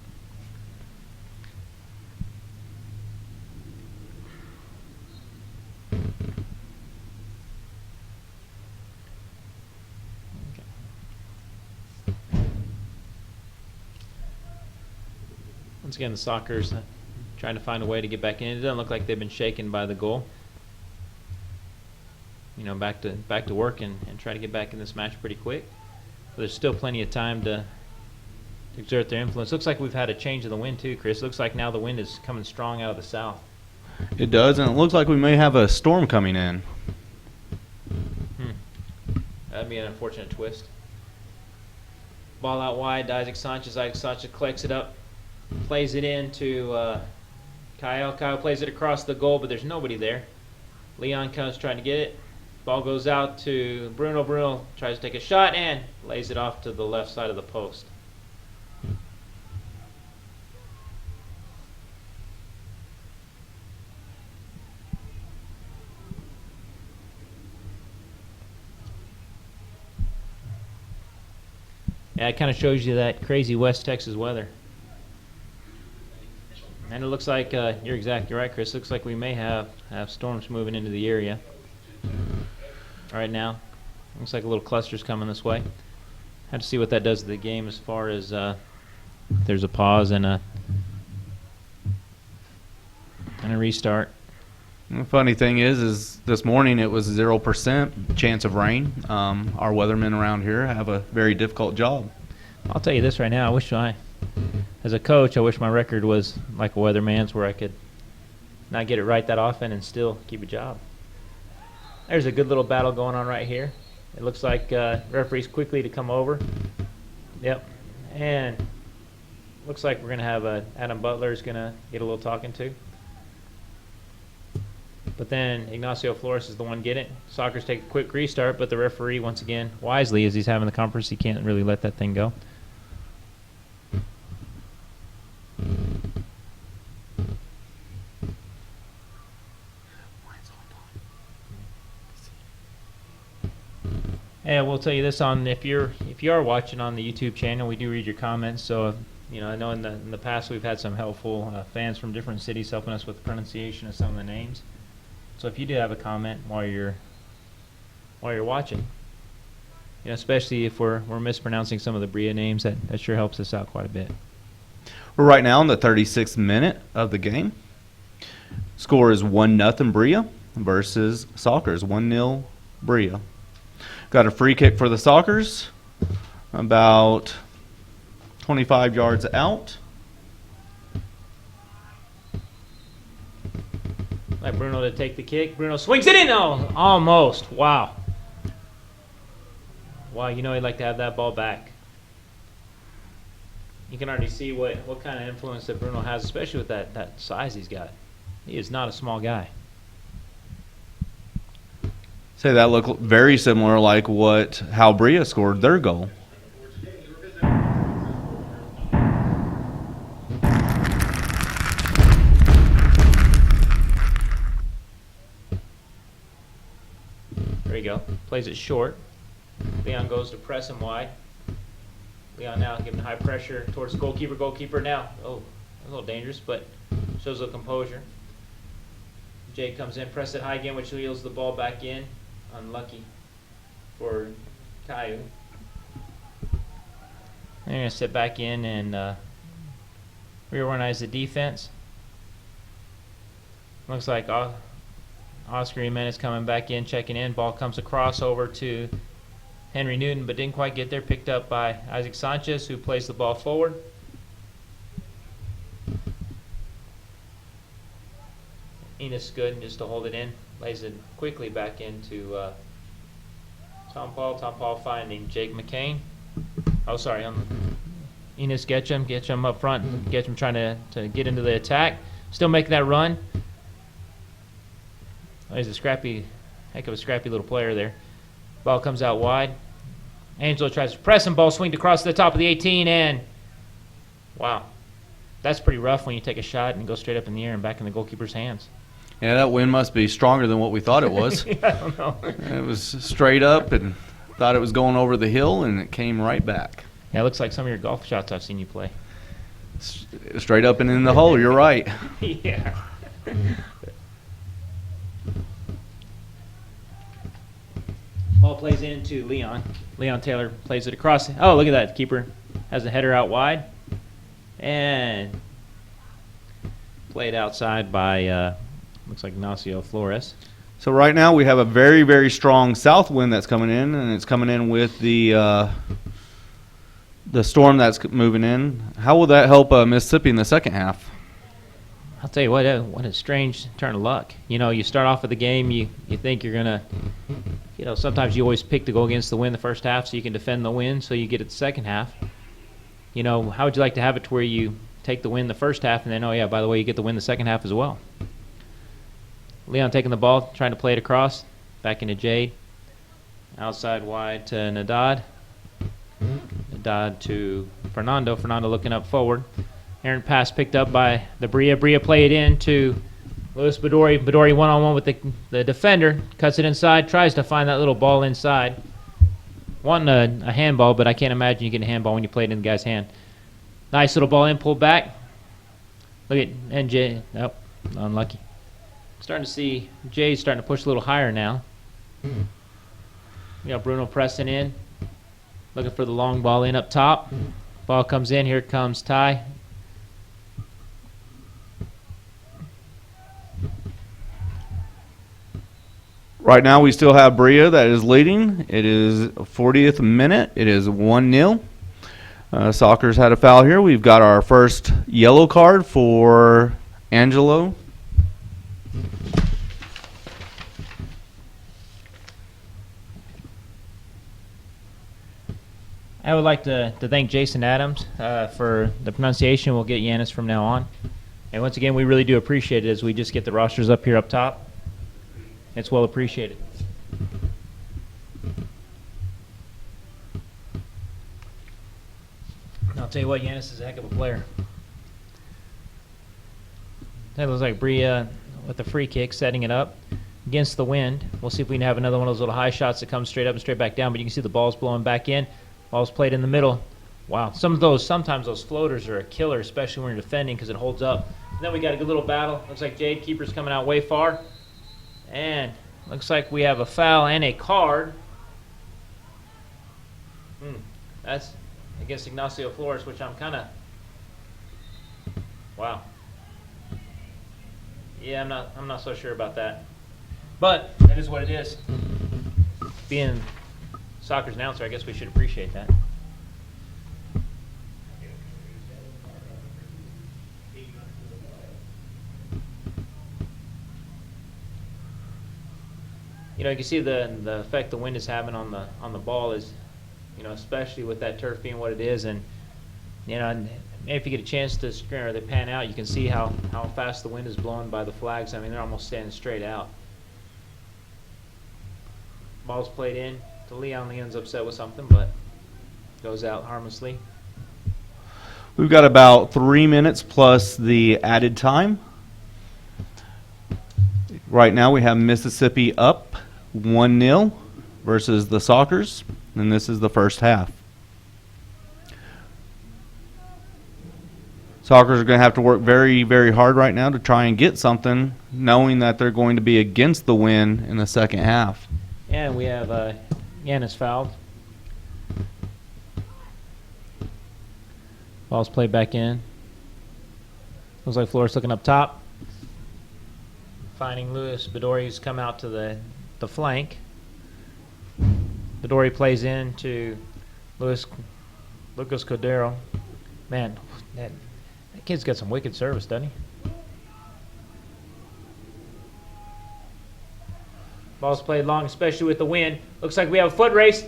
S7: Once again, the Sockers trying to find a way to get back in. It doesn't look like they've been shaken by the goal. You know, back to work and try to get back in this match pretty quick. But there's still plenty of time to exert their influence. Looks like we've had a change of the wind too, Chris. Looks like now the wind is coming strong out of the south.
S5: It does, and it looks like we may have a storm coming in.
S7: That'd be an unfortunate twist. Ball out wide, Isaac Sanchez. Isaac Sanchez collects it up, plays it in to Kyle. Kyle plays it across the goal, but there's nobody there. Leon comes trying to get it. Ball goes out to Bruno. Bruno tries to take a shot and lays it off to the left side of the post. Yeah, it kind of shows you that crazy West Texas weather. And it looks like, you're exactly right, Chris. Looks like we may have storms moving into the area right now. Looks like a little cluster's coming this way. Have to see what that does to the game as far as there's a pause and a restart.
S5: The funny thing is this morning it was 0% chance of rain. Our weathermen around here have a very difficult job.
S7: I'll tell you this right now. As a coach, I wish my record was like a weatherman's, where I could not get it right that often and still keep a job. There's a good little battle going on right here. It looks like referee's quickly to come over. Yep. And looks like we're going to have Adam Butler's going to get a little talking to. But then Ignacio Flores is the one getting it. Sockers take a quick restart, but the referee, once again, wisely, as he's having the conference, he can't really let that thing go. And we'll tell you this if you are watching on the YouTube channel, we do read your comments. So you know, I know in the past we've had some helpful fans from different cities helping us with the pronunciation of some of the names. So if you do have a comment while you're watching, you know, especially if we're mispronouncing some of the Brilla names, that sure helps us out quite a bit.
S5: We're right now in the 36th minute of the game. Score is 1-0 Brilla versus Sockers, 1-0 Brilla. Got a free kick for the Sockers, about 25 yards out.
S7: Like Bruno to take the kick. Bruno swings it in. Oh, almost. Wow. Wow, you know he'd like to have that ball back. You can already see what kind of influence that Bruno has, especially with that size he's got. He is not a small guy.
S5: Say that looked very similar like how Brilla scored their goal.
S7: There you go. Plays it short. Leon goes to press him wide. Leon now giving high pressure towards the goalkeeper. Goalkeeper now. Oh, a little dangerous, but shows a little composure. Jay comes in, press it high again, which wheels the ball back in. Unlucky for Caillou. They're going to sit back in and reorganize the defense. Looks like Oscar Jimenez coming back in, checking in. Ball comes across over to Henry Newton, but didn't quite get there. Picked up by Isaac Sanchez, who plays the ball forward. Enos Gooden just to hold it in. Lays it quickly back into Tom Paul. Tom Paul finding Jake McCain. Oh, sorry. Enos Getchum up front. Getchum trying to get into the attack. Still making that run. Oh, he's a heck of a scrappy little player there. Ball comes out wide. Angelo tries to press and ball swinged across the top of the 18 and wow. That's pretty rough when you take a shot and go straight up in the air and back in the goalkeeper's hands.
S5: Yeah, that wind must be stronger than what we thought it was.
S7: Yeah, I don't know.
S5: It was straight up and thought it was going over the hill, and it came right back.
S7: Yeah, it looks like some of your golf shots I've seen you play.
S5: Straight up and in the hole, you're right.
S7: Yeah. Ball plays into Leon. Leon Taylor plays it across. Oh, look at that. Keeper has a header out wide. And played outside by, looks like Ignacio Flores.
S5: So right now we have a very, very strong south wind that's coming in, and it's coming in with the storm that's moving in. How will that help Mississippi in the second half?
S7: I'll tell you what a strange turn of luck. You know, you start off with the game, you think you're going to, sometimes you always pick to go against the win the first half so you can defend the win so you get it the second half. You know, how would you like to have it to where you take the win the first half and then, oh, yeah, by the way, you get the win the second half as well? Leon taking the ball, trying to play it across, back into Jade. Outside wide to Nadad. Nadad to Fernando. Fernando looking up forward. Errant pass picked up by the Brilla. Brilla play it in to Louis Badori. Badori one-on-one with the defender. Cuts it inside. Tries to find that little ball inside. Wanting a handball, but I can't imagine you get a handball when you play it in the guy's hand. Nice little ball in, pulled back. Look at NJ. Nope, unlucky. Starting to see Jay starting to push a little higher now. Bruno pressing in. Looking for the long ball in up top. Ball comes in. Here comes Ty.
S5: Right now we still have Brilla that is leading. It is 40th minute. It is 1-0. Soccer's had a foul here. We've got our first yellow card for Angelo.
S7: I would like to thank Jason Adams for the pronunciation. We'll get Yanis from now on. And once again, we really do appreciate it as we just get the rosters up here up top. It's well appreciated. I'll tell you what, Yanis is a heck of a player. That looks like Brilla with the free kick, setting it up against the wind. We'll see if we can have another one of those little high shots that comes straight up and straight back down, but you can see the ball's blowing back in. Ball's played in the middle. Wow, sometimes those floaters are a killer, especially when you're defending because it holds up. And then we got a good little battle. Looks like Jade Keeper's coming out way far. And looks like we have a foul and a card. That's against Ignacio Flores, which I'm kind of... Wow. Yeah, I'm not so sure about that. But that is what it is. Being soccer's announcer, I guess we should appreciate that. You can see the effect the wind is having on the ball is, especially with that turf being what it is, and maybe if you get a chance to screen or they pan out, you can see how fast the wind is blowing by the flags. I mean, they're almost standing straight out. Ball's played in to Leon. Leon's upset with something, but goes out harmlessly.
S5: We've got about 3 minutes plus the added time. Right now we have Mississippi up 1-0 versus the Sockers, and this is the first half. Sockers are going to have to work very, very hard right now to try and get something, knowing that they're going to be against the win in the second half.
S7: And we have Yanis fouled. Ball's played back in. Looks like Flores looking up top. Finding Luis Bedori's come out to the flank. Bedori plays in to Lucas Cordero. Man, that kid's got some wicked service, doesn't he? Ball's played long, especially with the wind. Looks like we have a foot race.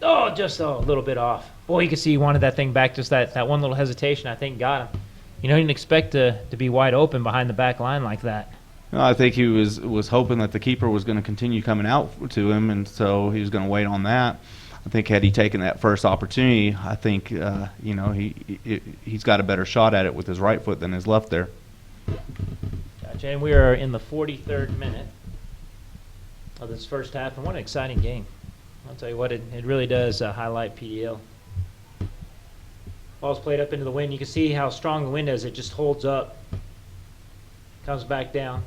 S7: Just a little bit off. Boy, you can see he wanted that thing back. Just that one little hesitation, I think, got him. You know, he didn't expect to be wide open behind the back line like that.
S5: No, I think he was hoping that the keeper was going to continue coming out to him, and so he was going to wait on that. I think had he taken that first opportunity, I think he's got a better shot at it with his right foot than his left there.
S7: Gotcha. And we are in the 43rd minute of this first half, and what an exciting game. I'll tell you what, it really does highlight PDL. Ball's played up into the wind. You can see how strong the wind is. It just holds up. Comes back down.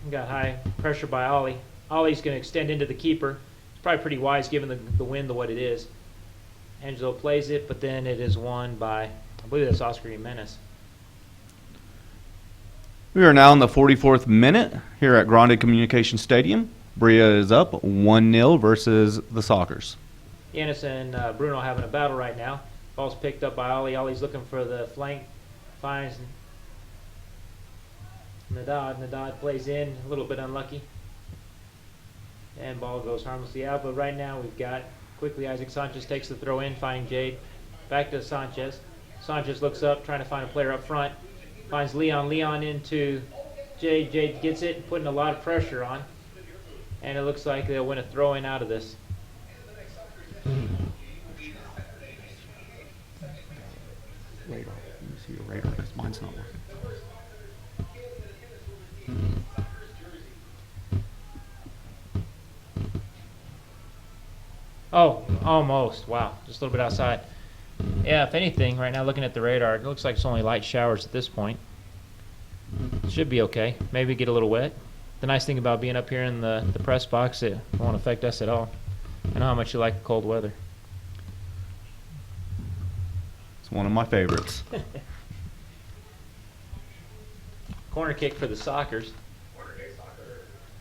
S7: Got high pressure by Ollie. Ollie's going to extend into the keeper. It's probably pretty wise given the wind what it is. Angelo plays it, but then it is won by, I believe that's Oscar Jimenez.
S5: We are now in the 44th minute here at Grande Communication Stadium. Brilla is up 1-0 versus the Sockers.
S7: Yanis and Bruno having a battle right now. Ball's picked up by Ollie. Ollie's looking for the flank. Finds Nadad. Nadad plays in, a little bit unlucky. And ball goes harmlessly out. But right now we've got, quickly Isaac Sanchez takes the throw in, finding Jade. Back to Sanchez. Sanchez looks up, trying to find a player up front. Finds Leon. Leon into Jade. Jade gets it, putting a lot of pressure on. And it looks like they'll win a throw-in out of this.
S5: Radar. Let me see your radar because mine's not working.
S7: Oh, almost. Wow, just a little bit outside. Yeah, if anything, right now looking at the radar, it looks like it's only light showers at this point. Should be okay. Maybe get a little wet. The nice thing about being up here in the press box, it won't affect us at all. I know how much you like cold weather.
S5: It's one of my favorites.
S7: Corner kick for the Sockers.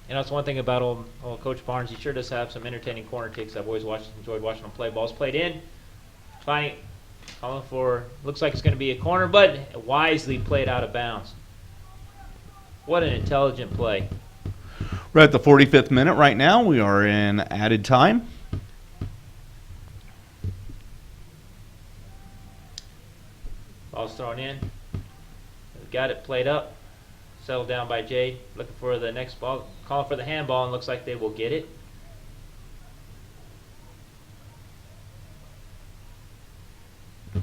S7: You know, it's one thing about old Coach Barnes. He sure does have some entertaining corner kicks. I've always enjoyed watching him play. Ball's played in. Calling for, looks like it's going to be a corner, but wisely played out of bounds. What an intelligent play.
S5: We're at the 45th minute right now. We are in added time.
S7: Ball's thrown in. We've got it played up. Settled down by Jade. Looking for the next ball. Calling for the handball, and looks like they will get it.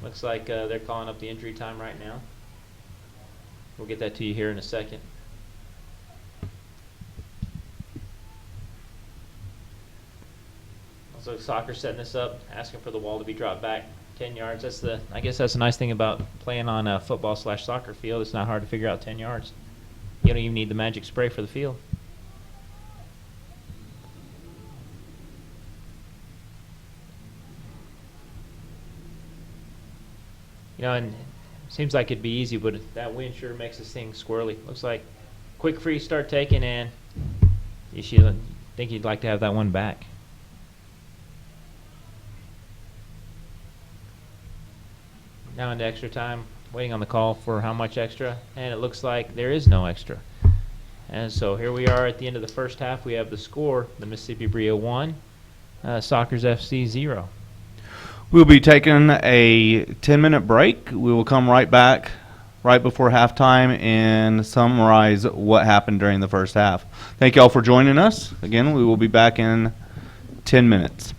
S7: Looks like they're calling up the injury time right now. We'll get that to you here in a second. So soccer setting this up, asking for the wall to be dropped back 10 yards. I guess that's the nice thing about playing on a football/soccer field. It's not hard to figure out 10 yards. You don't even need the magic spray for the field. You know, and it seems like it'd be easy, but that wind sure makes this thing squirrely. Looks like quick free start taken, and you should think you'd like to have that one back. Now into extra time, waiting on the call for how much extra, and it looks like there is no extra. And so here we are at the end of the first half. We have the score: the Mississippi Brilla 1, Sockers FC 0.
S5: We'll be taking a 10-minute break. We will come right back right before halftime and summarize what happened during the first half. Thank you all for joining us. Again, we will be back in 10 minutes.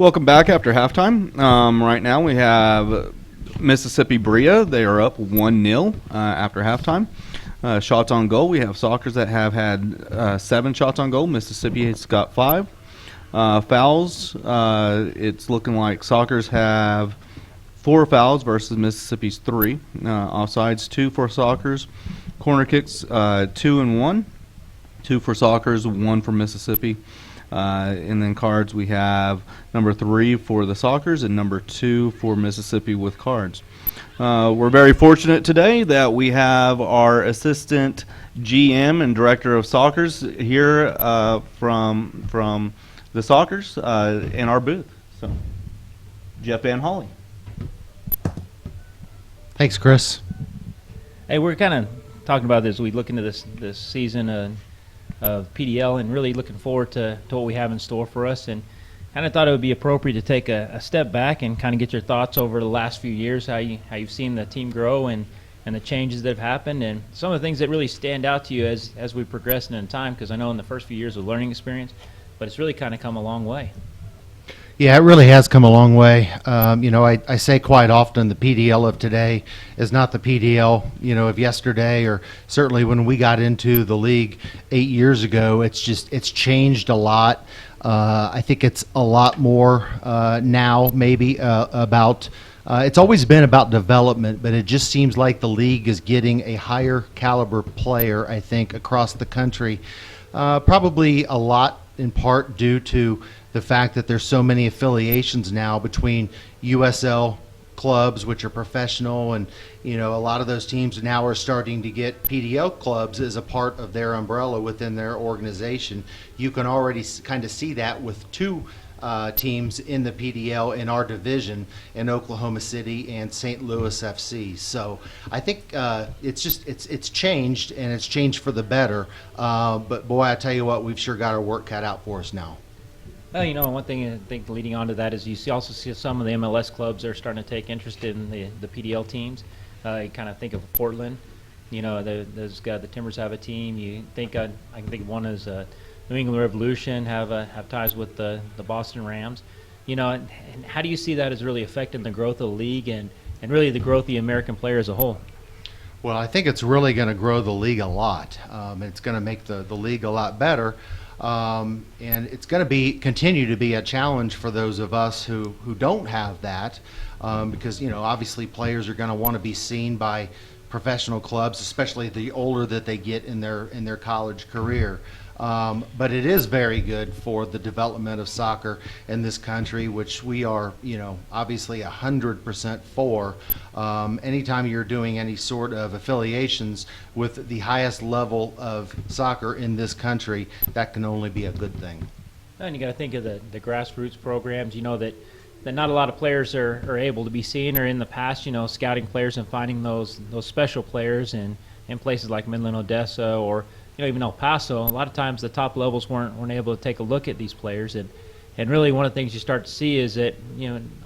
S5: Welcome back after halftime. Right now we have Mississippi Brilla. They are up 1-0 after halftime. Shots on goal. We have Sockers that have had 7 shots on goal. Mississippi has got 5. Fouls. It's looking like Sockers have 4 fouls versus Mississippi's 3. Offsides 2 for Sockers. Corner kicks 2 and 1. 2 for Sockers, 1 for Mississippi. And then cards, we have number 3 for the Sockers and number 2 for Mississippi with cards. We're very fortunate today that we have our assistant GM and director of Sockers here from the Sockers in our booth. So, Jeff Van Holly.
S8: Thanks, Chris.
S7: Hey, we're kind of talking about this. We look into this season of PDL and really looking forward to what we have in store for us, and kind of thought it would be appropriate to take a step back and kind of get your thoughts over the last few years, how you've seen the team grow and the changes that have happened, and some of the things that really stand out to you as we progress in time, because I know in the first few years of learning experience, but it's really kind of come a long way.
S8: Yeah, it really has come a long way. I say quite often the PDL of today is not the PDL, of yesterday, or certainly when we got into the league 8 years ago. It's changed a lot. I think it's a lot more now maybe about it's always been about development, but it just seems like the league is getting a higher caliber player, I think, across the country. Probably a lot in part due to the fact that there's so many affiliations now between USL clubs, which are professional, and a lot of those teams now are starting to get PDL clubs as a part of their umbrella within their organization. You can already kind of see that with 2 teams in the PDL in our division in Oklahoma City and St. Louis FC. So I think it's changed, and it's changed for the better. But boy, I tell you what, we've sure got our work cut out for us now.
S7: Well, one thing I think leading on to that is you also see some of the MLS clubs are starting to take interest in the PDL teams. You kind of think of Portland. Those guys, the Timbers have a team. You think I can think of one as New England Revolution have ties with the Boston Rams. And how do you see that as really affecting the growth of the league and really the growth of the American player as a whole?
S8: Well, I think it's really going to grow the league a lot. It's going to make the league a lot better. And it's going to continue to be a challenge for those of us who don't have that, because obviously players are going to want to be seen by professional clubs, especially the older that they get in their college career. But it is very good for the development of soccer in this country, which we are, obviously 100% for. Anytime you're doing any sort of affiliations with the highest level of soccer in this country, that can only be a good thing.
S7: And you got to think of the grassroots programs, that not a lot of players are able to be seen, or in the past, scouting players and finding those special players in places like Midland, Odessa, or even El Paso. A lot of times the top levels weren't able to take a look at these players, and really one of the things you start to see is that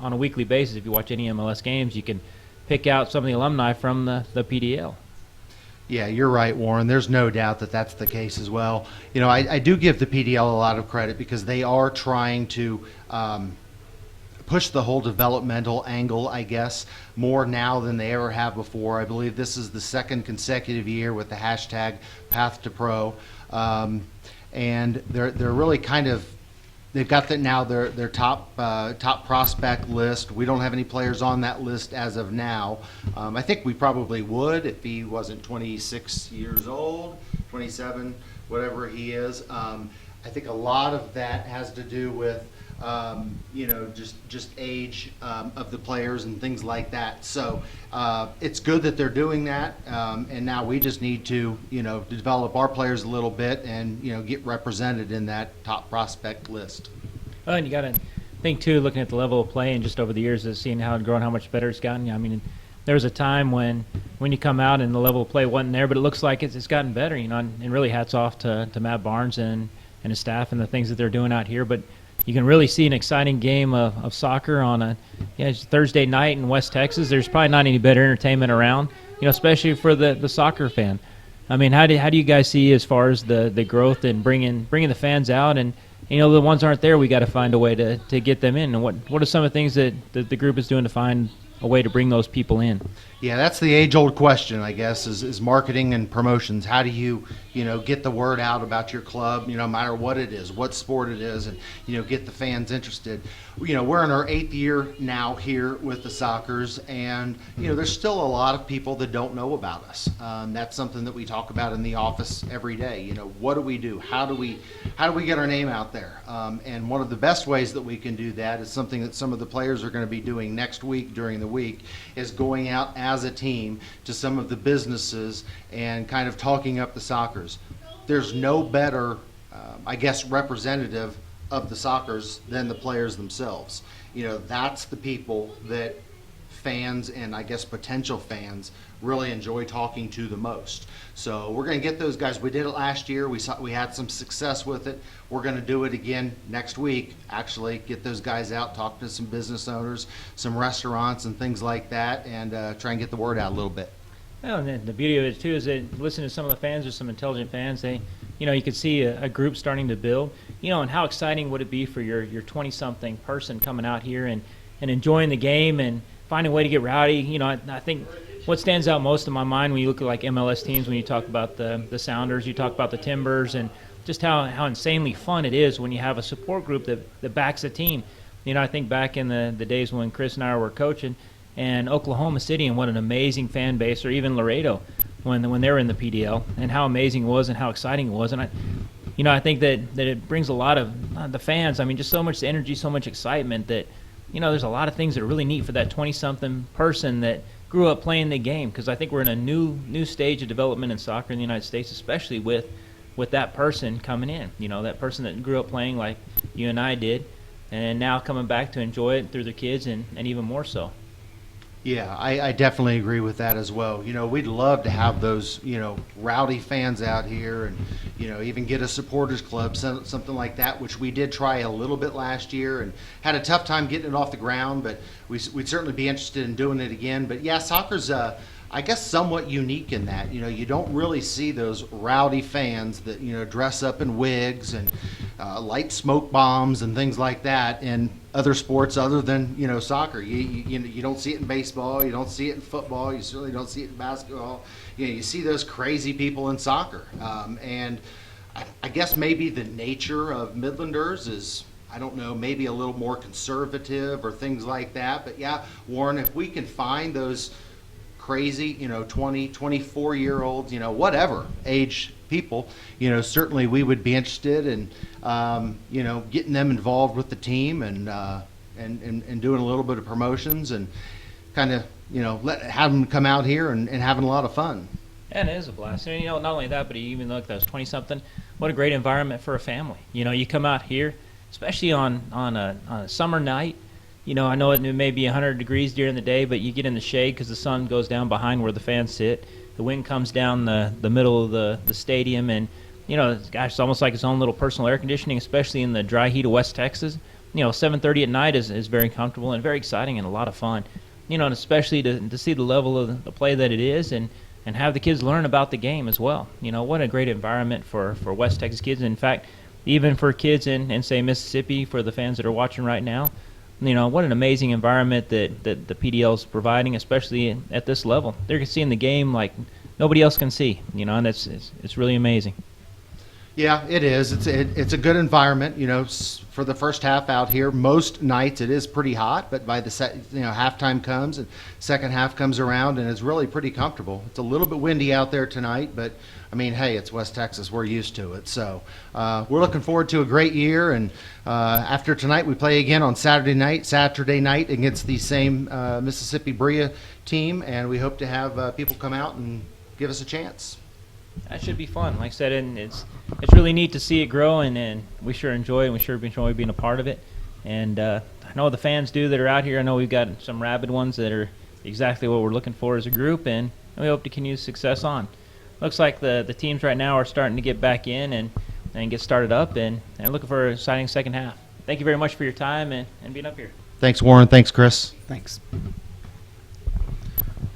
S7: on a weekly basis, if you watch any MLS games, you can pick out some of the alumni from the PDL.
S8: Yeah, you're right, Warren. There's no doubt that that's the case as well. I do give the PDL a lot of credit because they are trying to push the whole developmental angle, I guess, more now than they ever have before. I believe this is the 2nd consecutive year with the hashtag Path to Pro, and they're really they've got that now their top prospect list. We don't have any players on that list as of now. I think we probably would if he wasn't 26 years old, 27, whatever he is. I think a lot of that has to do with just age of the players and things like that. So it's good that they're doing that, and now we just need to, develop our players a little bit and, get represented in that top prospect list.
S7: Well, and you got to think, too, looking at the level of play and just over the years of seeing how it's grown, how much better it's gotten. I mean, there was a time when you come out and the level of play wasn't there, but it looks like it's gotten better, and really hats off to Matt Barnes and his staff and the things that they're doing out here. But you can really see an exciting game of soccer on a Thursday night in West Texas. There's probably not any better entertainment around, especially for the soccer fan. I mean, how do you guys see as far as the growth and bringing the fans out and you know, the ones aren't there, we got to find a way to get them in. And what are some of the things that the group is doing to find a way to bring those people in?
S8: Yeah, that's the age-old question, I guess, is marketing and promotions. How do you get the word out about your club, no matter what it is, what sport it is, and, get the fans interested. We're in our 8th year now here with the Sockers, and, there's still a lot of people that don't know about us. That's something that we talk about in the office every day. What do we do? How do we get our name out there? And one of the best ways that we can do that is something that some of the players are going to be doing next week during the week, is going out as a team to some of the businesses and kind of talking up the Sockers. There's no better, representative of the Sockers than the players themselves. That's the people that fans and potential fans really enjoy talking to the most. So we're going to get those guys. We did it last year. We had some success with it. We're going to do it again next week. Actually, get those guys out, talk to some business owners, some restaurants, and things like that, and try and get the word out a little bit.
S7: Well, and then the beauty of it too is that listening to some of the fans, there's some intelligent fans. They, you could see a group starting to build. And how exciting would it be for your 20-something person coming out here and enjoying the game and finding a way to get rowdy. I think what stands out most in my mind when you look at like MLS teams, when you talk about the Sounders, you talk about the Timbers, and just how insanely fun it is when you have a support group that backs a team. I think back in the days when Chris and I were coaching, and Oklahoma City, and what an amazing fan base, or even Laredo when they were in the PDL, and how amazing it was and how exciting it was. And I think that it brings a lot of the fans. I mean, just so much energy, so much excitement that there's a lot of things that are really neat for that 20-something person that grew up playing the game, because I think we're in a new stage of development in soccer in the United States, especially with that person coming in. That person that grew up playing like you and I did, and now coming back to enjoy it through their kids and even more so.
S8: Yeah, I definitely agree with that as well. We'd love to have those, rowdy fans out here, and, even get a supporters club, something like that, which we did try a little bit last year and had a tough time getting it off the ground, but we'd certainly be interested in doing it again. But yeah, soccer's, somewhat unique in that, you don't really see those rowdy fans that, dress up in wigs and light smoke bombs and things like that in other sports other than, soccer. You don't see it in baseball, you don't see it in football, you certainly don't see it in basketball. You see those crazy people in soccer. And I guess maybe the nature of Midlanders is, I don't know, maybe a little more conservative or things like that. But yeah, Warren, if we can find those crazy, 20, 24-year-olds, whatever age people, certainly we would be interested in, getting them involved with the team and doing a little bit of promotions and kind of, have them come out here and having a lot of fun.
S7: And it is a blast. And, not only that, but even look, those 20-something, what a great environment for a family. You come out here, especially on a summer night. I know it may be 100 degrees during the day, but you get in the shade because the sun goes down behind where the fans sit. The wind comes down the middle of the stadium, and, it's almost like its own little personal air conditioning, especially in the dry heat of West Texas. 7:30 at night is very comfortable and very exciting and a lot of fun. And especially to see the level of the play that it is and have the kids learn about the game as well. What a great environment for West Texas kids. In fact, even for kids in say, Mississippi, for the fans that are watching right now, what an amazing environment that the PDL is providing, especially at this level. They're seeing the game like nobody else can see, and it's really amazing.
S8: Yeah, it is. It's a good environment, for the first half out here. Most nights it is pretty hot, but by the halftime comes and second half comes around, and it's really pretty comfortable. It's a little bit windy out there tonight, but I mean, hey, it's West Texas. We're used to it. So we're looking forward to a great year. And after tonight, we play again on Saturday night against the same Mississippi Brilla team, and we hope to have people come out and give us a chance.
S7: That should be fun. Like I said, and it's really neat to see it grow, and we sure enjoy it. We sure enjoy being a part of it. And I know the fans do that are out here. I know we've got some rabid ones that are exactly what we're looking for as a group, and we hope to continue success on. Looks like the teams right now are starting to get back in and get started up, and looking for an exciting second half. Thank you very much for your time and being up here.
S8: Thanks, Warren. Thanks, Chris.
S9: Thanks.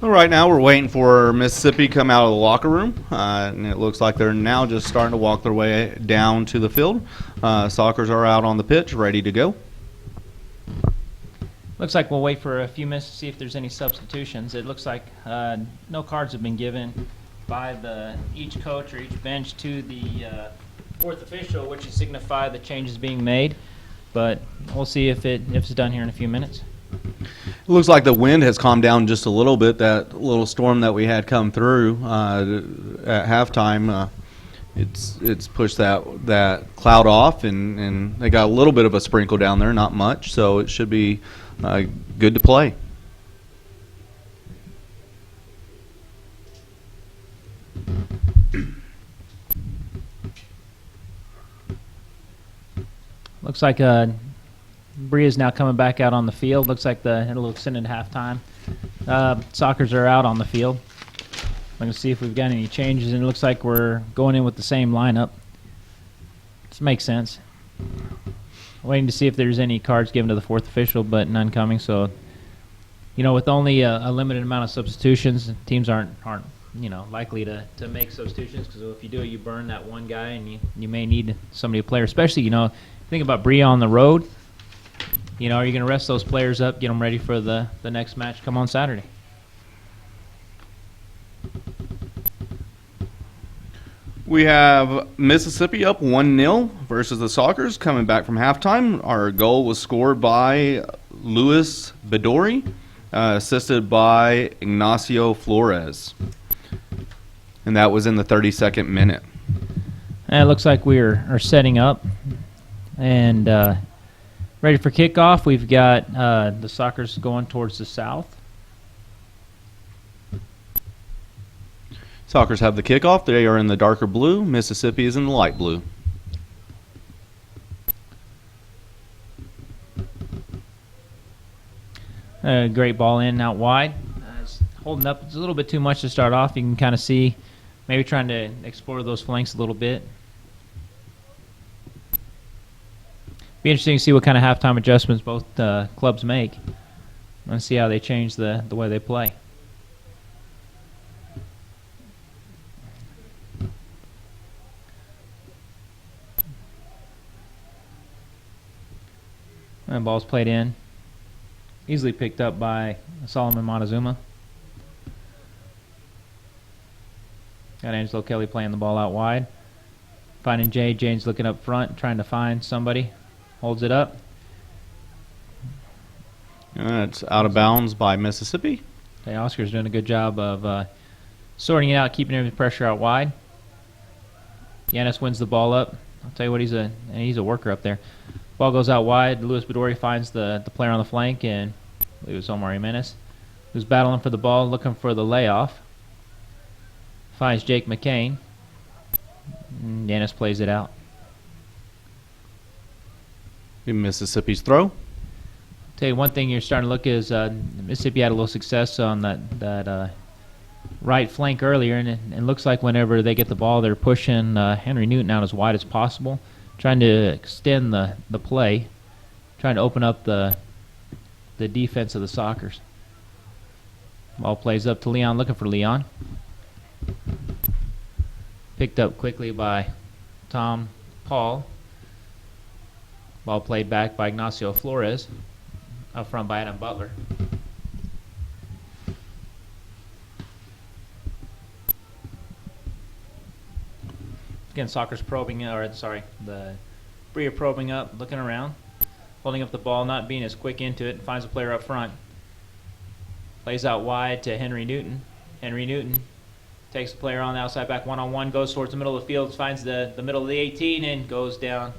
S5: Well, right now we're waiting for Mississippi to come out of the locker room, and it looks like they're now just starting to walk their way down to the field. Sockers are out on the pitch, ready to go.
S7: Looks like we'll wait for a few minutes to see if there's any substitutions. It looks like no cards have been given by each coach or each bench to the fourth official, which would signify the changes being made. But we'll see if it's done here in a few minutes.
S5: It looks like the wind has calmed down just a little bit. That little storm that we had come through at halftime, it's pushed that cloud off, and they got a little bit of a sprinkle down there, not much. So it should be good to play.
S7: Looks like Brilla's now coming back out on the field. Looks like it'll extend into halftime. Sockers are out on the field. I'm going to see if we've got any changes, and it looks like we're going in with the same lineup. This makes sense. Waiting to see if there's any cards given to the fourth official, but none coming. So, with only a limited amount of substitutions, teams aren't likely to make substitutions, because if you do it, you burn that one guy, and you may need somebody to play. Especially, think about Brilla on the road. Are you going to rest those players up, get them ready for the next match come on Saturday?
S5: We have Mississippi up 1-0 versus the Sockers coming back from halftime. Our goal was scored by Luis Bedori, assisted by Ignacio Flores. And that was in the 32nd minute.
S7: And it looks like we are setting up and ready for kickoff. We've got the Sockers going towards the south.
S5: Sockers have the kickoff. They are in the darker blue. Mississippi is in the light blue.
S7: Great ball in, out wide. It's holding up. It's a little bit too much to start off. You can kind of see maybe trying to explore those flanks a little bit. Be interesting to see what kind of halftime adjustments both clubs make. Let's see how they change the way they play. And ball's played in. Easily picked up by Solomon Montezuma. Got Angelo Kelly playing the ball out wide. Finding Jay. Jane's looking up front, trying to find somebody. Holds it up.
S5: It's out of bounds by Mississippi.
S7: Okay, Oscar's doing a good job of sorting it out, keeping every pressure out wide. Yanis wins the ball up. I'll tell you what, he's a worker up there. Ball goes out wide. Luis Bedori finds the player on the flank, and I believe it was Omar Jimenez, who's battling for the ball, looking for the layoff. Finds Jake McCain. And Yanis plays it out.
S5: Mississippi's throw.
S7: Tell you one thing you're starting to look is Mississippi had a little success on that right flank earlier, and it looks like whenever they get the ball, they're pushing Henry Newton out as wide as possible, trying to extend the play, trying to open up the defense of the Sockers. Ball plays up to Leon, looking for Leon. Picked up quickly by Tom Paul. Ball played back by Ignacio Flores. Up front by Adam Butler. Again, Sockers probing, the Brilla probing up, looking around, holding up the ball, not being as quick into it, finds a player up front. Plays out wide to Henry Newton. Henry Newton takes the player on the outside back one-on-one, goes towards the middle of the field, finds the middle of the 18, and goes down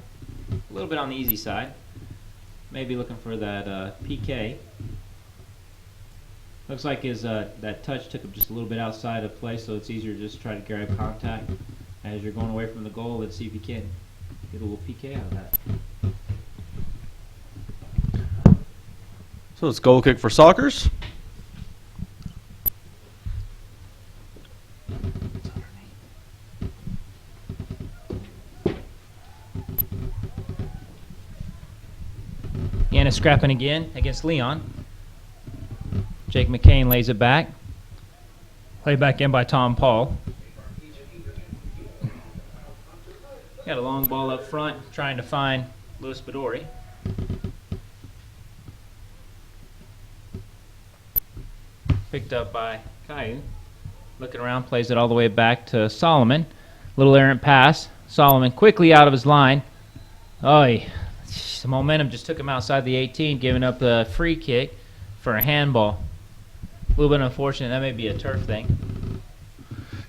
S7: a little bit on the easy side. Maybe looking for that PK. Looks like that touch took him just a little bit outside of play, so it's easier to just try to grab contact as you're going away from the goal. Let's see if you can get a little PK out of that.
S5: So it's goal kick for Sockers.
S7: Yanis scrapping again against Leon. Jake McCain lays it back. Played back in by Tom Paul. Got a long ball up front, trying to find Louis Bedori. Picked up by Caillou. Looking around, plays it all the way back to Solomon. Little errant pass. Solomon quickly out of his line. The momentum just took him outside the 18, giving up the free kick for a handball. A little bit unfortunate. That may be a turf thing.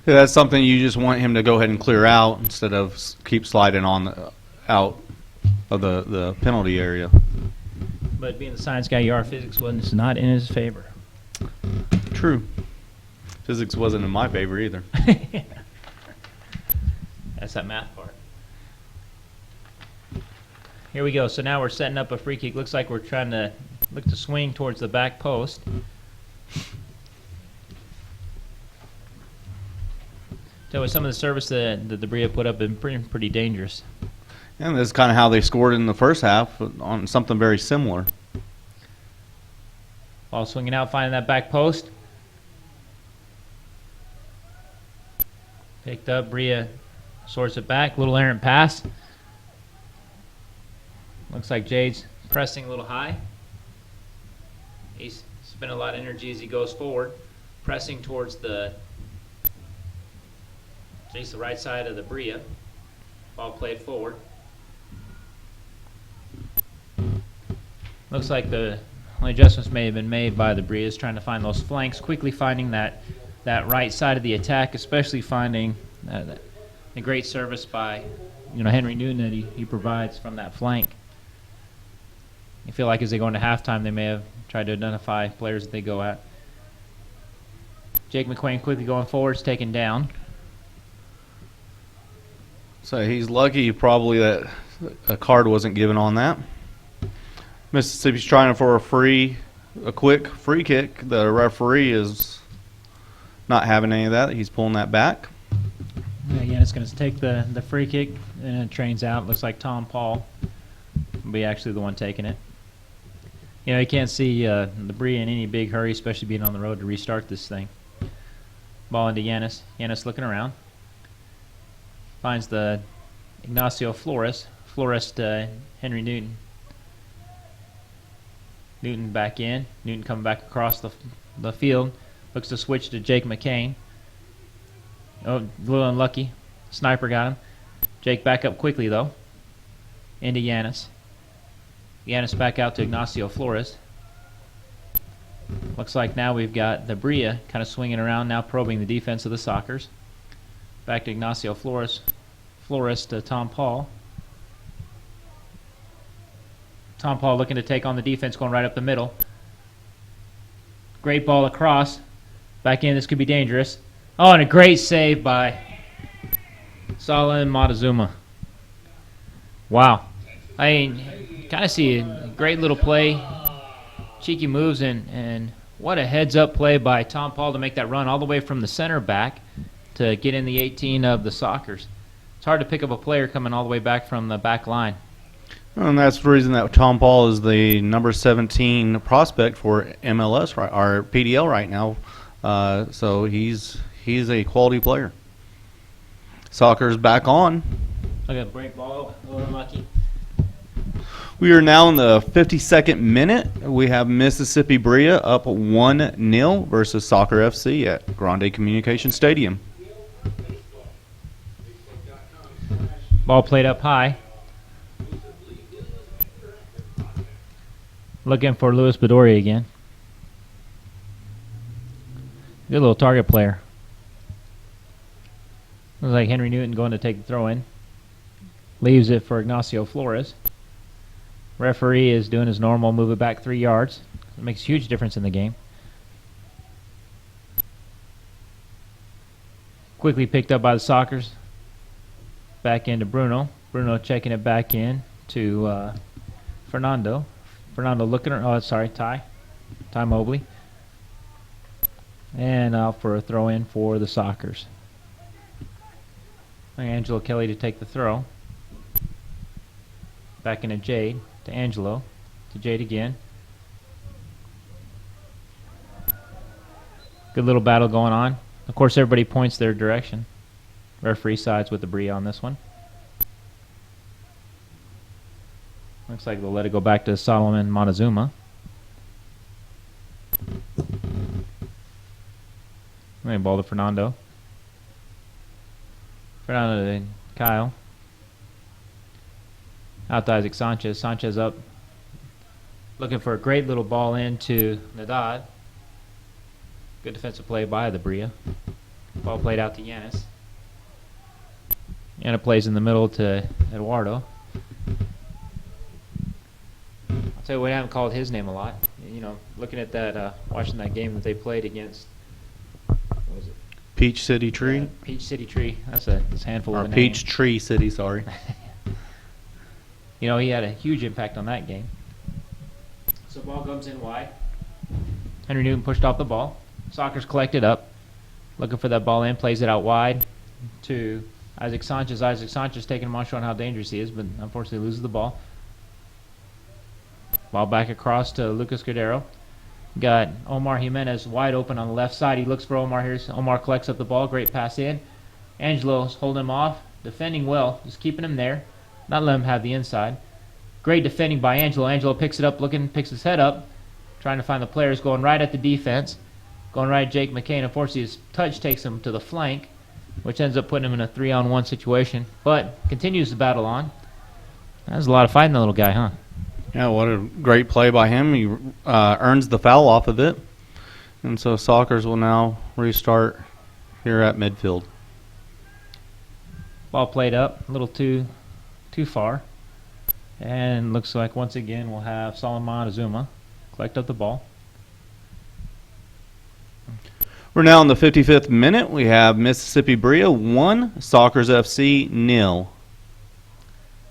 S5: Yeah, that's something you just want him to go ahead and clear out instead of keep sliding on out of the penalty area.
S7: But being the science guy you are, physics was not in his favor.
S5: True. Physics wasn't in my favor either.
S7: That's that math part. Here we go. So now we're setting up a free kick. Looks like we're trying to look to swing towards the back post. So with some of the service that the Brilla put up been pretty dangerous.
S5: And that's kind of how they scored in the first half on something very similar.
S7: Ball swinging out, finding that back post. Picked up, Brilla sorts it back. Little errant pass. Looks like Jade's pressing a little high. He's spending a lot of energy as he goes forward, pressing towards the right side of the Brilla. Ball played forward. Looks like the only adjustments may have been made by the Brillas, trying to find those flanks, quickly finding that right side of the attack, especially finding the great service by Henry Newton that he provides from that flank. I feel like as they go into halftime, they may have tried to identify players that they go at. Jake McQuain quickly going forward, is taken down.
S5: So he's lucky probably that a card wasn't given on that. Mississippi's trying for a quick free kick. The referee is not having any of that. He's pulling that back.
S7: Again, it's going to take the free kick, and it trains out. Looks like Tom Paul will be actually the one taking it. You can't see the Brilla in any big hurry, especially being on the road to restart this thing. Ball into Yanis. Yanis looking around. Finds the Ignacio Flores. Flores to Henry Newton. Newton back in. Newton coming back across the field. Looks to switch to Jake McCain. Oh, a little unlucky. Sniper got him. Jake back up quickly, though. Into Yanis. Yanis back out to Ignacio Flores. Looks like now we've got the Brilla kind of swinging around, now probing the defense of the Sockers. Back to Ignacio Flores. Flores to Tom Paul. Tom Paul looking to take on the defense, going right up the middle. Great ball across. Back in, this could be dangerous. Oh, and a great save by Solomon Montezuma. Wow. I mean, kind of see a great little play, cheeky moves, and what a heads-up play by Tom Paul to make that run all the way from the center back to get in the 18 of the Sockers. It's hard to pick up a player coming all the way back from the back line.
S5: And that's the reason that Tom Paul is the number 17 prospect for MLS or PDL right now. So he's a quality player. Soccer's back on.
S7: Look at break ball, a little unlucky.
S5: We are now in the 52nd minute. We have Mississippi Brilla up 1-0 versus Soccer FC at Grande Communication Stadium.
S7: Ball played up high. Looking for Louis Bedori again. Good little target player. Looks like Henry Newton going to take the throw in. Leaves it for Ignacio Flores. Referee is doing his normal, move it back 3 yards. It makes a huge difference in the game. Quickly picked up by the Sockers. Back into Bruno. Bruno checking it back in to Fernando. Fernando looking, Ty Mobley. And out for a throw in for the Sockers. Angelo Kelly to take the throw. Back into Jade. To Angelo. To Jade again. Good little battle going on. Of course, everybody points their direction. Referee sides with the Brilla on this one. Looks like they'll let it go back to Solomon Montezuma. Ball to Fernando. Fernando to Kyle. Out to Isaac Sanchez. Sanchez up. Looking for a great little ball into Nadad. Good defensive play by the Brilla. Ball played out to Yanis. Yana plays in the middle to Eduardo. I'll tell you what, I haven't called his name a lot. You know, looking at that, watching that game that they played against, what was it?
S5: Peach City Tree?
S7: Peach City Tree. That's a handful of a name.
S5: Peach Tree City, sorry.
S7: You know, he had a huge impact on that game. So ball comes in wide. Henry Newton pushed off the ball. Soccer's collected up. Looking for that ball in. Plays it out wide to Isaac Sanchez. Isaac Sanchez taking him on, showing how dangerous he is, but unfortunately loses the ball. Ball back across to Lucas Cordero. Got Omar Jimenez wide open on the left side. He looks for Omar here. Omar collects up the ball. Great pass in. Angelo's holding him off. Defending well. Just keeping him there. Not letting him have the inside. Great defending by Angelo. Angelo picks it up, picks his head up. Trying to find the players. Going right at the defense. Going right at Jake McCain. Unfortunately, his touch takes him to the flank, which ends up putting him in a 3-on-1 situation. But continues the battle on. That was a lot of fighting, the little guy, huh?
S5: Yeah, what a great play by him. He earns the foul off of it. And so Sockers will now restart here at midfield.
S7: Ball played up, a little too far. And looks like once again we'll have Solomon Azuma collect up the ball.
S5: We're now in the 55th minute. We have Mississippi Brilla 1, Sockers FC 0.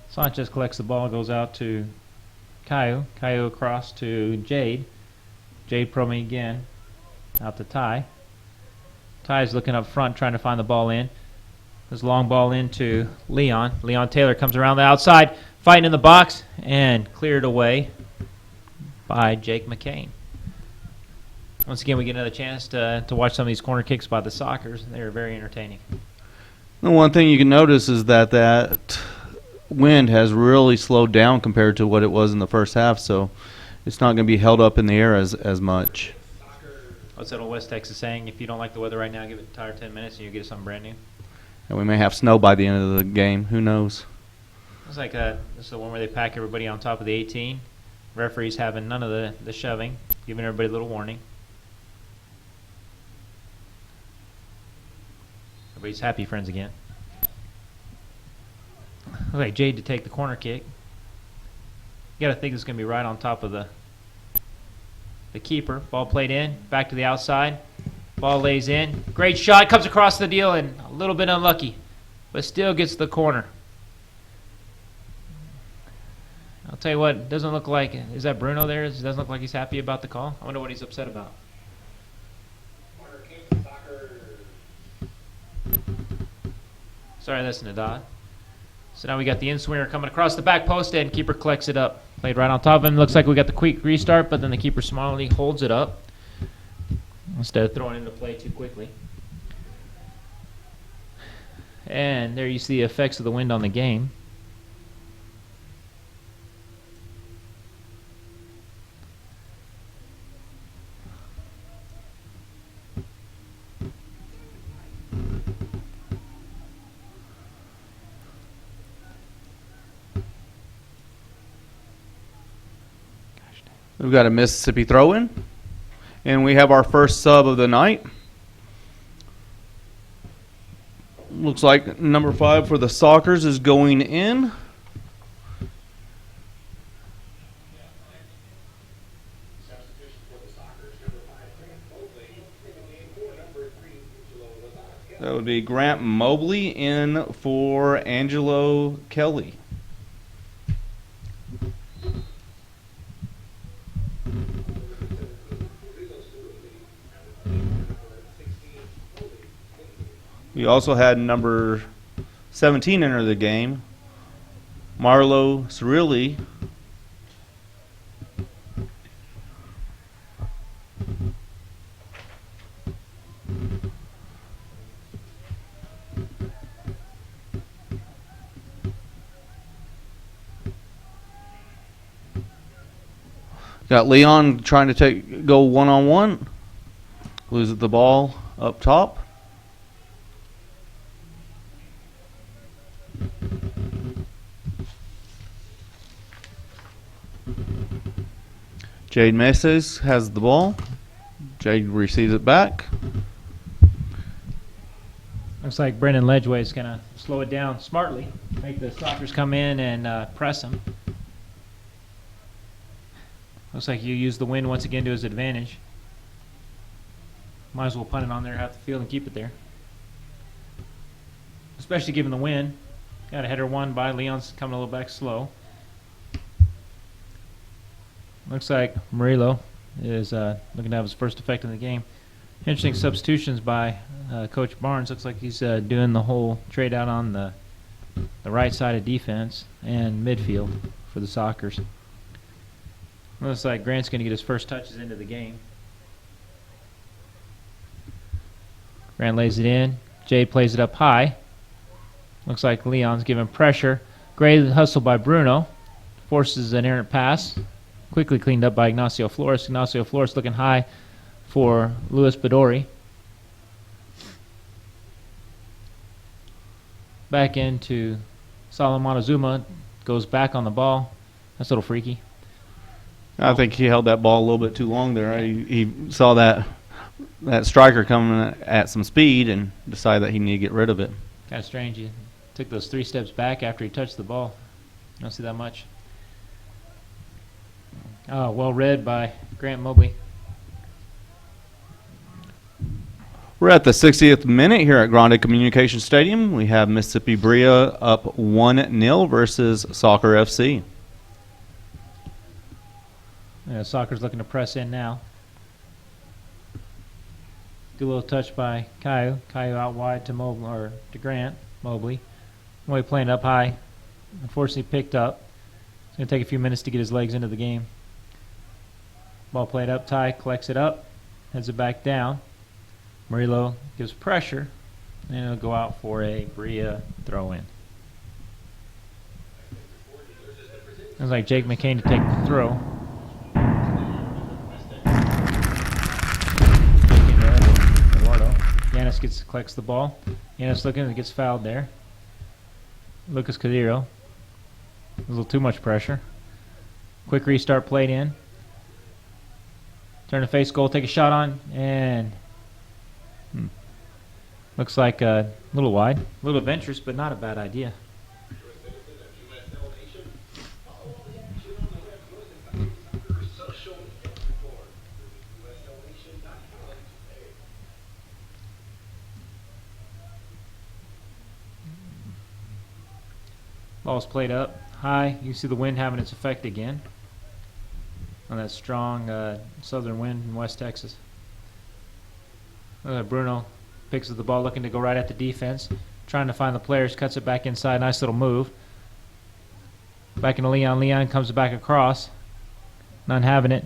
S7: Sanchez collects the ball, goes out to Caillou. Caillou across to Jade. Jade probing again. Out to Ty. Ty's looking up front, trying to find the ball in. This long ball into Leon. Leon Taylor comes around the outside, fighting in the box, and cleared away by Jake McCain. Once again, we get another chance to watch some of these corner kicks by the Sockers. They are very entertaining.
S5: The one thing you can notice is that wind has really slowed down compared to what it was in the first half, so it's not going to be held up in the air as much.
S7: What's that old West Texas saying? If you don't like the weather right now, give it a tire 10 minutes and you get something brand new.
S5: And we may have snow by the end of the game. Who knows?
S7: It's like this is the one where they pack everybody on top of the 18. Referees having none of the shoving, giving everybody a little warning. Everybody's happy friends again. Okay, Jade to take the corner kick. You got to think it's going to be right on top of the keeper. Ball played in, back to the outside. Ball lays in. Great shot, comes across the deal, and a little bit unlucky, but still gets the corner. I'll tell you what, it doesn't look like, is that Bruno there? It doesn't look like he's happy about the call. I wonder what he's upset about. Sorry, that's Nadad. So now we got the in-swinger coming across the back post, and keeper collects it up. Played right on top of him. Looks like we got the quick restart, but then the keeper smartly holds it up instead of throwing it into play too quickly. And there you see the effects of the wind on the game.
S5: We've got a Mississippi throw-in, and we have our first sub of the night. Looks like number 5 for the Sockers is going in. That would be Grant Mobley in for Angelo Kelly. We also had number 17 enter the game, Marlo Cirilli. Got Leon trying to go one-on-one. Loses the ball up top. Jade Meses has the ball. Jade receives it back.
S7: Looks like Brendan Ledgeway is going to slow it down smartly, make the Sockers come in and press him. Looks like you use the wind once again to his advantage. Might as well punt it on there half the field and keep it there. Especially given the wind. Got a header one by Leon's coming a little back slow. Looks like Murillo is looking to have his first effect in the game. Interesting substitutions by Coach Barnes. Looks like he's doing the whole trade out on the right side of defense and midfield for the Sockers. Looks like Grant's going to get his first touches into the game. Grant lays it in. Jade plays it up high. Looks like Leon's giving pressure. Great hustle by Bruno. Forces an errant pass. Quickly cleaned up by Ignacio Flores. Ignacio Flores looking high for Luis Badori. Back into Solomon Montezuma. Goes back on the ball. That's a little freaky.
S5: I think he held that ball a little bit too long there. He saw that striker coming at some speed and decided that he needed to get rid of it.
S7: Kind of strange. He took those 3 steps back after he touched the ball. You don't see that much. Oh, well read by Grant Mobley.
S5: We're at the 60th minute here at Grande Communication Stadium. We have Mississippi Brilla up 1-0 versus Soccer FC.
S7: Yeah, Soccer's looking to press in now. Good little touch by Caillou. Caillou out wide to Mobley, or to Grant Mobley. Mobley playing up high. Unfortunately picked up. It's going to take a few minutes to get his legs into the game. Ball played up. Ty collects it up. Heads it back down. Murillo gives pressure. And it'll go out for a Brilla throw-in. Looks like Jake McCain to take the throw. Yanis collects the ball. Yanis looking and gets fouled there. Lucas Cadiro. A little too much pressure. Quick restart played in. Turn to face goal, take a shot on, and looks like a little wide. A little adventurous, but not a bad idea. Ball's played up high. You see the wind having its effect again on that strong southern wind in West Texas. Bruno picks up the ball, looking to go right at the defense, trying to find the players, cuts it back inside. Nice little move. Back into Leon. Leon comes back across. Not having it.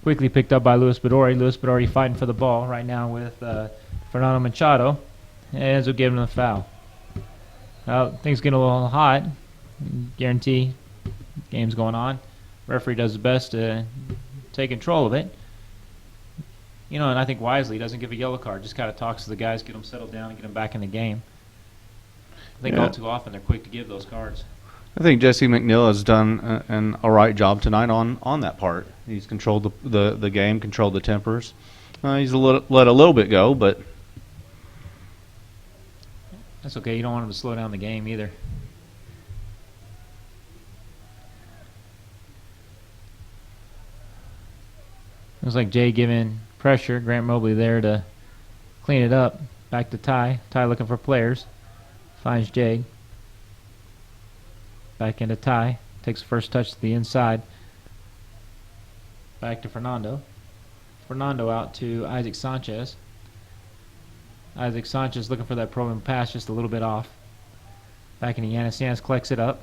S7: Quickly picked up by Luis Badori. Luis Badori fighting for the ball right now with Fernando Machado. And ends up giving him the foul. Things getting a little hot. Guarantee game's going on. Referee does his best to take control of it. You know, and I think wisely, he doesn't give a yellow card. Just kind of talks to the guys, get them settled down, and get them back in the game. I think all too often they're quick to give those cards.
S5: I think Jesse McNeil has done an all right job tonight on that part. He's controlled the game, controlled the tempers. He's let a little bit go, but
S7: that's okay. You don't want him to slow down the game either. Looks like Jay giving pressure. Grant Mobley there to clean it up. Back to Ty. Ty looking for players. Finds Jay. Back into Ty. Takes the first touch to the inside. Back to Fernando. Fernando out to Isaac Sanchez. Isaac Sanchez looking for that probing pass, just a little bit off. Back into Yanis. Yanis collects it up.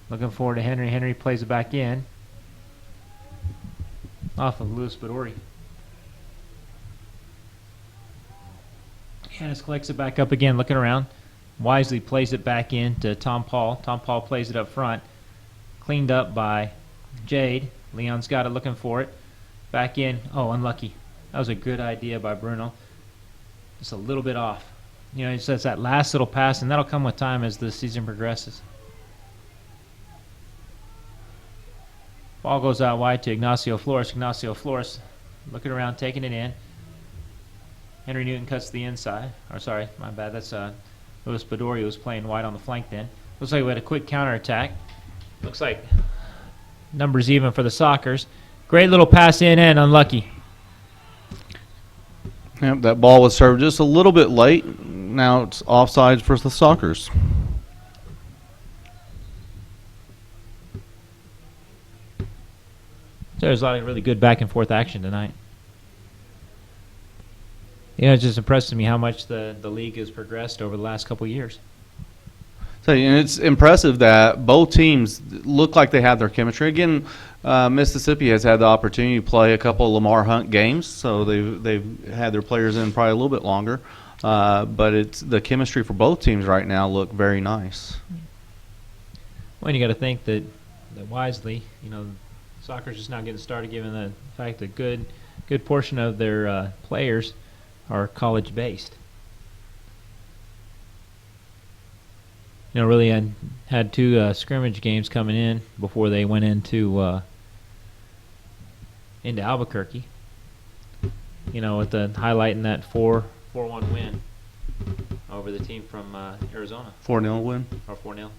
S7: Looking forward to Henry. Henry plays it back in. Off of Luis Badori. Yanis collects it back up again, looking around. Wisely plays it back in to Tom Paul. Tom Paul plays it up front. Cleaned up by Jade. Leon's got it, looking for it. Back in. Oh, unlucky. That was a good idea by Bruno. Just a little bit off. You know, it's just that last little pass, and that'll come with time as the season progresses. Ball goes out wide to Ignacio Flores. Ignacio Flores looking around, taking it in. Henry Newton cuts the inside. Or sorry, my bad. That's Luis Bedorio was playing wide on the flank then. Looks like we had a quick counterattack. Looks like numbers even for the Sockers. Great little pass in and unlucky.
S5: Yep, that ball was served just a little bit late. Now it's offsides for the Sockers.
S7: There's a lot of really good back and forth action tonight. You know, it just impresses me how much the league has progressed over the last couple of years.
S5: So, and it's impressive that both teams look like they have their chemistry. Again, Mississippi has had the opportunity to play a couple of Lamar Hunt games, so they've had their players in probably a little bit longer. But it's the chemistry for both teams right now look very nice.
S7: Well, you got to think that wisely, you know, soccer's just now getting started, given the fact that good portion of their players are college based. You know, really had two scrimmage games coming in before they went into Albuquerque. You know, with the highlighting that 4-1 win over the team from Arizona.
S5: 4-0 win.
S7: Or 4-0.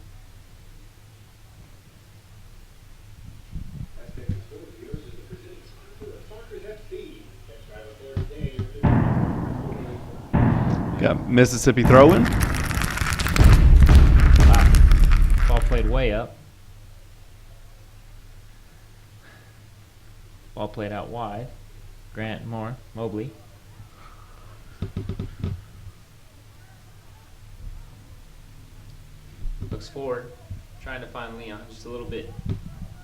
S5: Got Mississippi throwing.
S7: Ball played way up. Ball played out wide. Grant Mobley. Looks forward, trying to find Leon. Just a little bit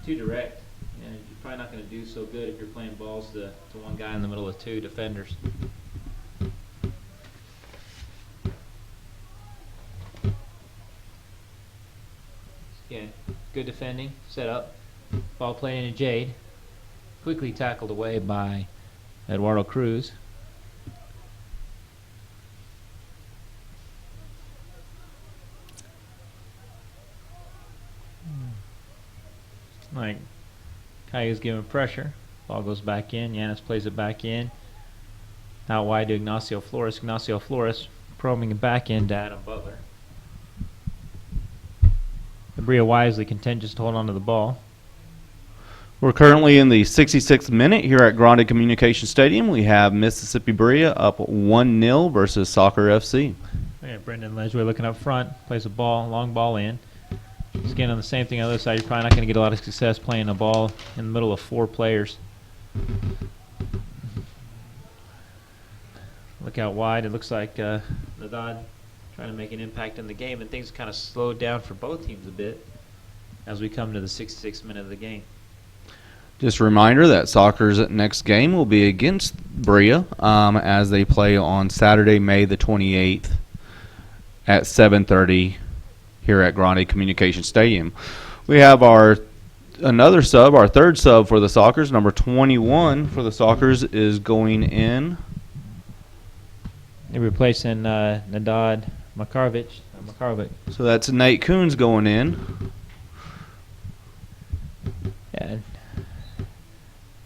S7: too direct. And you're probably not going to do so good if you're playing balls to one guy in the middle of two defenders. Again, good defending, set up. Ball played into Jade. Quickly tackled away by Eduardo Cruz. Like, Caillou's giving pressure. Ball goes back in. Yanis plays it back in. Out wide to Ignacio Flores. Ignacio Flores probing it back into Adam Butler. Brilla wisely content just to hold on to the ball.
S5: We're currently in the 66th minute here at Grande Communication Stadium. We have Mississippi Brilla up 1-0 versus Soccer FC.
S7: Yeah, Brendan Ledgeway looking up front, plays a long ball in. Just again on the same thing on the other side, you're probably not going to get a lot of success playing a ball in the middle of four players. Look out wide. It looks like Nadad trying to make an impact in the game, and things kind of slowed down for both teams a bit as we come to the 66th minute of the game.
S5: Just a reminder that Soccer's next game will be against Brilla as they play on Saturday, May the 28th at 7:30 here at Grande Communication Stadium. We have our third sub for the Sockers, number 21 for the Sockers is going in.
S7: They're replacing Nadad Makarovic.
S5: So that's Nate Coons going in.
S7: Yeah.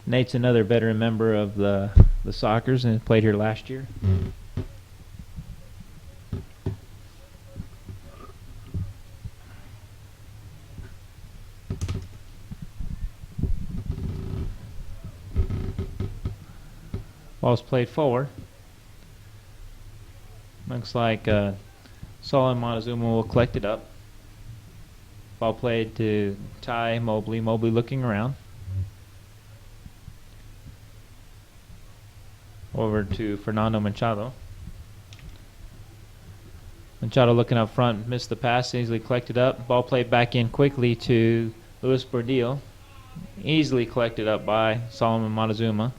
S7: Nate's another veteran member of the Sockers and played here last year. Ball's played forward. Looks like Solomon Montezuma will collect it up. Ball played to Ty Mobley. Mobley looking around. Over to Fernando Machado. Machado looking up front, missed the pass, easily collected up. Ball played back in quickly to Luis Bordillo. Easily collected up by Solomon Montezuma.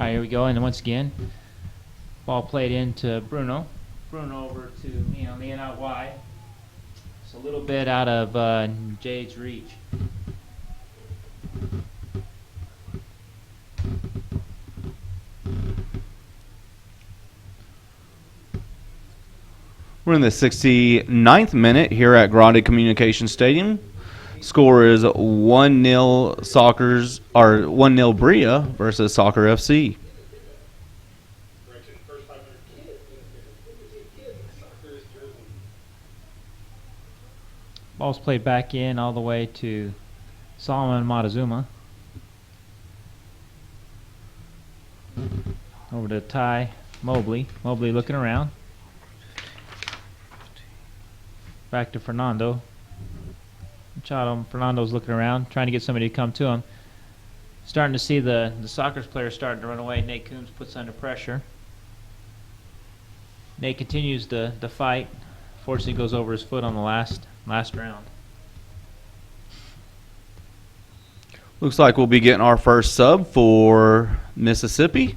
S7: right, here we go. And once again, ball played into Bruno. Bruno over to Leon. Leon out wide. It's a little bit out of Jade's reach.
S5: We're in the 69th minute here at Grande Communication Stadium. Score is 1-0 Soccer's or 1-0 Brilla versus Soccer FC.
S7: Ball's played back in all the way to Solomon Montezuma. Over to Ty Mobley. Mobley looking around. Back to Fernando. Machado. Fernando's looking around, trying to get somebody to come to him. Starting to see the Soccer's players starting to run away. Nate Coombs puts under pressure. Nate continues the fight. Fortunately goes over his foot on the last round.
S5: Looks like we'll be getting our first sub for Mississippi.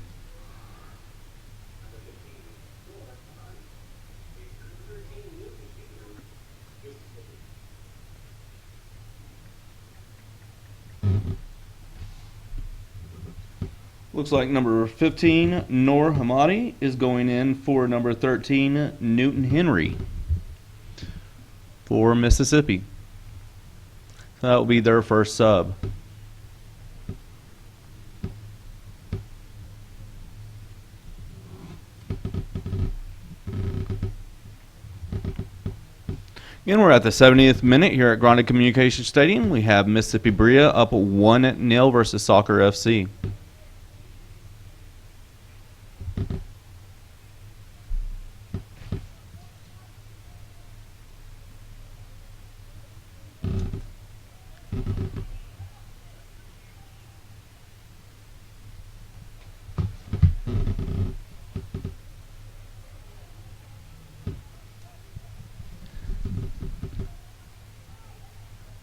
S5: Looks like number 15, Noor Hamadi, is going in for number 13, Newton Henry, for Mississippi. That will be their first sub. Again, we're at the 70th minute here at Grande Communication Stadium. We have Mississippi Brilla up 1-0 versus Soccer FC.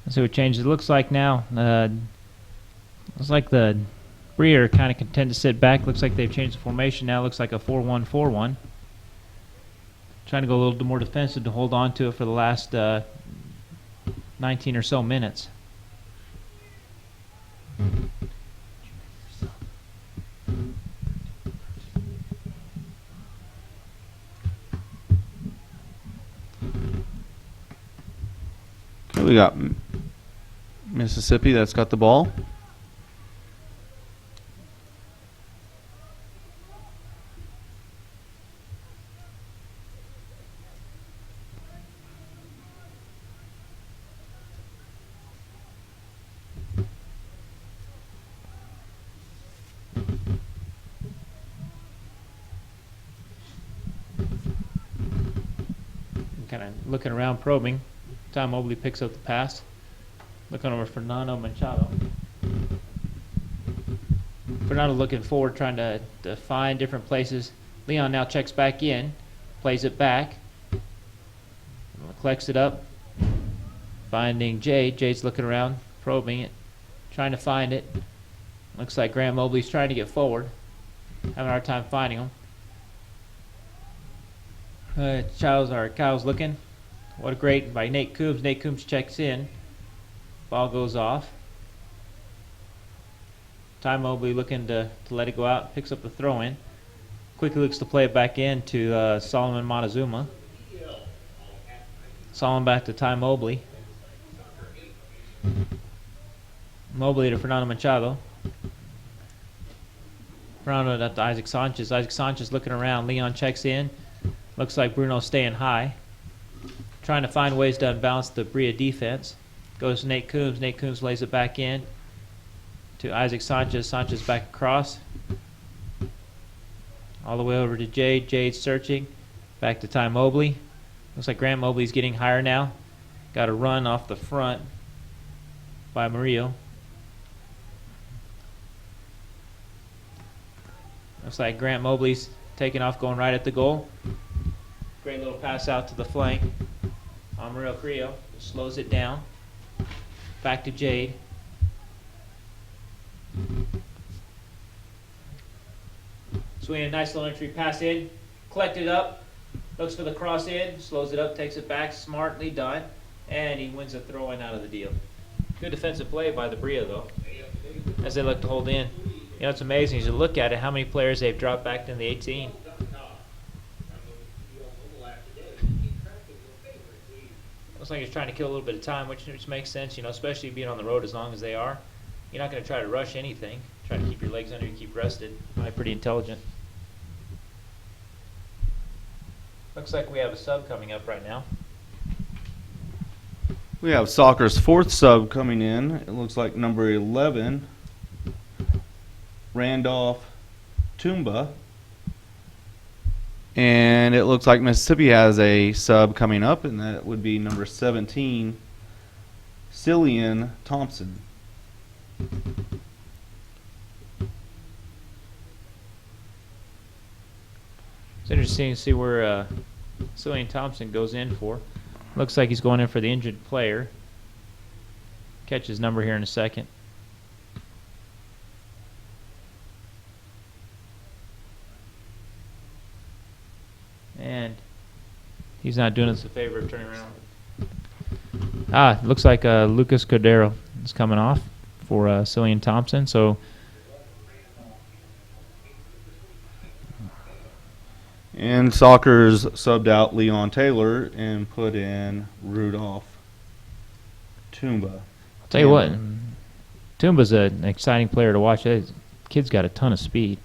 S7: Let's see what changes. It looks like now. Looks like the Brilla are kind of content to sit back. Looks like they've changed the formation now. Looks like a 4-1-4-1. Trying to go a little more defensive to hold on to it for the last 19 or so minutes.
S5: Okay, we got Mississippi that's got the ball.
S7: Kind of looking around, probing. Ty Mobley picks up the pass. Looking over Fernando Machado. Fernando looking forward, trying to find different places. Leon now checks back in, plays it back, collects it up, finding Jade. Jade's looking around, probing it, trying to find it. Looks like Graham Mobley's trying to get forward, having a hard time finding him. Kyle's looking. What a great by Nate Coombs. Nate Coombs checks in. Ball goes off. Ty Mobley looking to let it go out. Picks up the throw in. Quickly looks to play it back in to Solomon Montezuma. Solomon back to Ty Mobley. Mobley to Fernando Machado. Fernando to Isaac Sanchez. Isaac Sanchez looking around. Leon checks in. Looks like Bruno's staying high. Trying to find ways to unbalance the Brilla defense. Goes to Nate Coombs. Nate Coombs lays it back in to Isaac Sanchez. Sanchez back across. All the way over to Jade. Jade's searching. Back to Ty Mobley. Looks like Grant Mobley's getting higher now. Got a run off the front by Murillo. Looks like Grant Mobley's taking off, going right at the goal. Great little pass out to the flank. Amarillo Creo slows it down. Back to Jade. Swinging a nice little entry pass in. Collected up. Looks for the cross in. Slows it up. Takes it back. Smartly done. And he wins a throw in out of the deal. Good defensive play by the Brilla, though, as they look to hold in. You know, it's amazing as you look at it, how many players they've dropped back in the 18. Looks like he's trying to kill a little bit of time, which makes sense, you know, especially being on the road as long as they are. You're not going to try to rush anything. Try to keep your legs under you, keep rested. Probably pretty intelligent. Looks like we have a sub coming up right now.
S5: We have soccer's 4th sub coming in. It looks like number 11, Randolph Toomba. And it looks like Mississippi has a sub coming up, and that would be number 17, Cillian Thompson.
S7: It's interesting to see where Cillian Thompson goes in for. Looks like he's going in for the injured player. Catch his number here in a second. And he's not doing us a favor of turning around. Looks like Lucas Cordero is coming off for Cillian Thompson. So
S5: And soccer's subbed out Leon Taylor and put in Rudolph Toomba.
S7: I'll tell you what, Toomba's an exciting player to watch. That kid's got a ton of speed.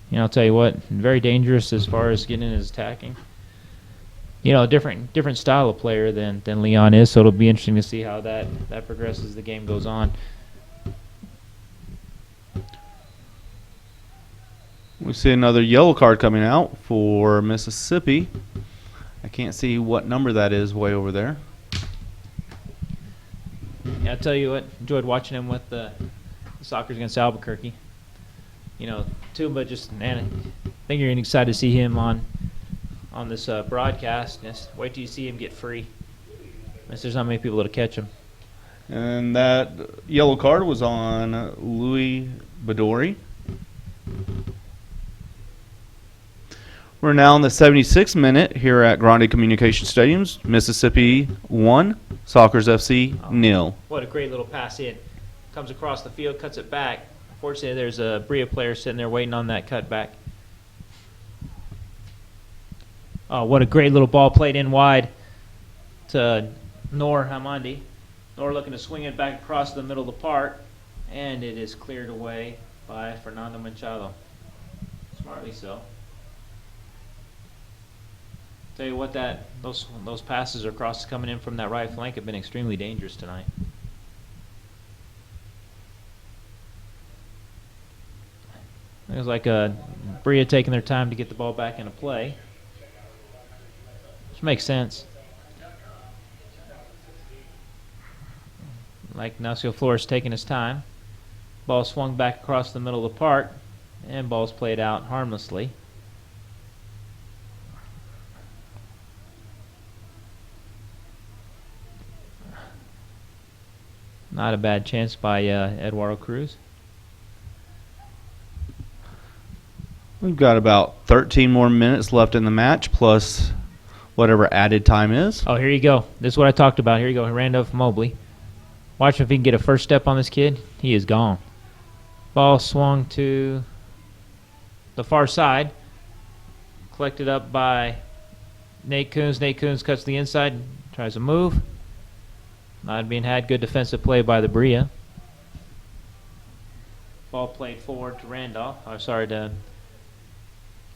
S7: You know, I'll tell you what, very dangerous as far as getting in his attacking. You know, different style of player than Leon is, so it'll be interesting to see how that progresses as the game goes on.
S5: We see another yellow card coming out for Mississippi. I can't see what number that is way over there.
S7: Yeah, I'll tell you what, enjoyed watching him with the Sockers against Albuquerque. You know, Toomba just, man, I think you're excited to see him on this broadcast. Just wait till you see him get free. There's not many people that'll catch him.
S5: And that yellow card was on Louis Badori. We're now in the 76th minute here at Grande Communication Stadiums. Mississippi 1, Sockers FC 0.
S7: What a great little pass in. Comes across the field, cuts it back. Unfortunately, there's a Brilla player sitting there waiting on that cutback. Oh, what a great little ball played in wide to Noor Hamandi. Noor looking to swing it back across the middle of the park, and it is cleared away by Fernando Machado. Smartly so. Tell you what, those passes or crosses coming in from that right flank have been extremely dangerous tonight. It was like Brilla taking their time to get the ball back into play, which makes sense. Like Ignacio Flores taking his time. Ball swung back across the middle of the park, and ball's played out harmlessly. Not a bad chance by Eduardo Cruz.
S5: We've got about 13 more minutes left in the match, plus whatever added time is.
S7: Oh, here you go. This is what I talked about. Here you go. Randolph Mobley. Watch if he can get a first step on this kid. He is gone. Ball swung to the far side. Collected up by Nate Coons. Nate Coons cuts the inside. Tries to move. Not being had. Good defensive play by the Brilla. Ball played forward to Randolph. To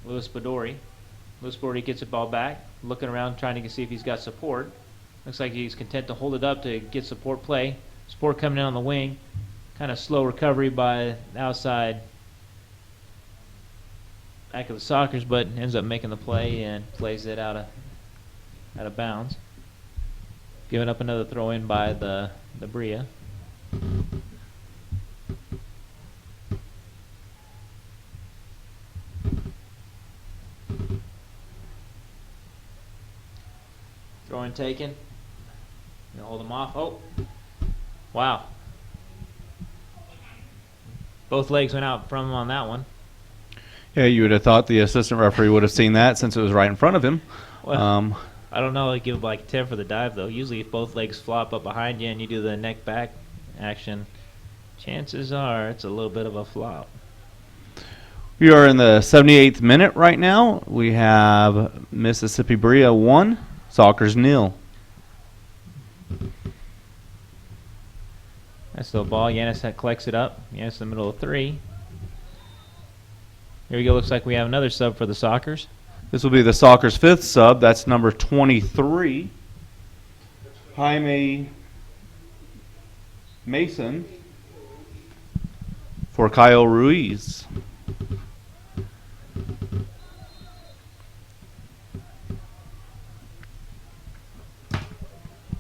S7: Louis Badori. Louis Badori gets the ball back. Looking around trying to see if he's got support. Looks like he's content to hold it up to get support play. Support coming in on the wing. Kind of slow recovery by the outside back of the Sockers, but ends up making the play and plays it out of bounds. Giving up another throw in by the Brilla. Throw in taken. Gonna hold him off. Oh, wow. Both legs went out from him on that one.
S5: Yeah, you would have thought the assistant referee would have seen that since it was right in front of him.
S7: Well, I don't know. I give like 10 for the dive though. Usually, if both legs flop up behind you and you do the neck back action, chances are it's a little bit of a flop.
S5: We are in the 78th minute right now. We have Mississippi Brilla 1, Sockers 0.
S7: That's the ball. Yanis collects it up. Yanis in the middle of 3. Here we go. Looks like we have another sub for the Sockers.
S5: This will be the Sockers' 5th sub. That's number 23, Jaime Mason for Kyle Ruiz.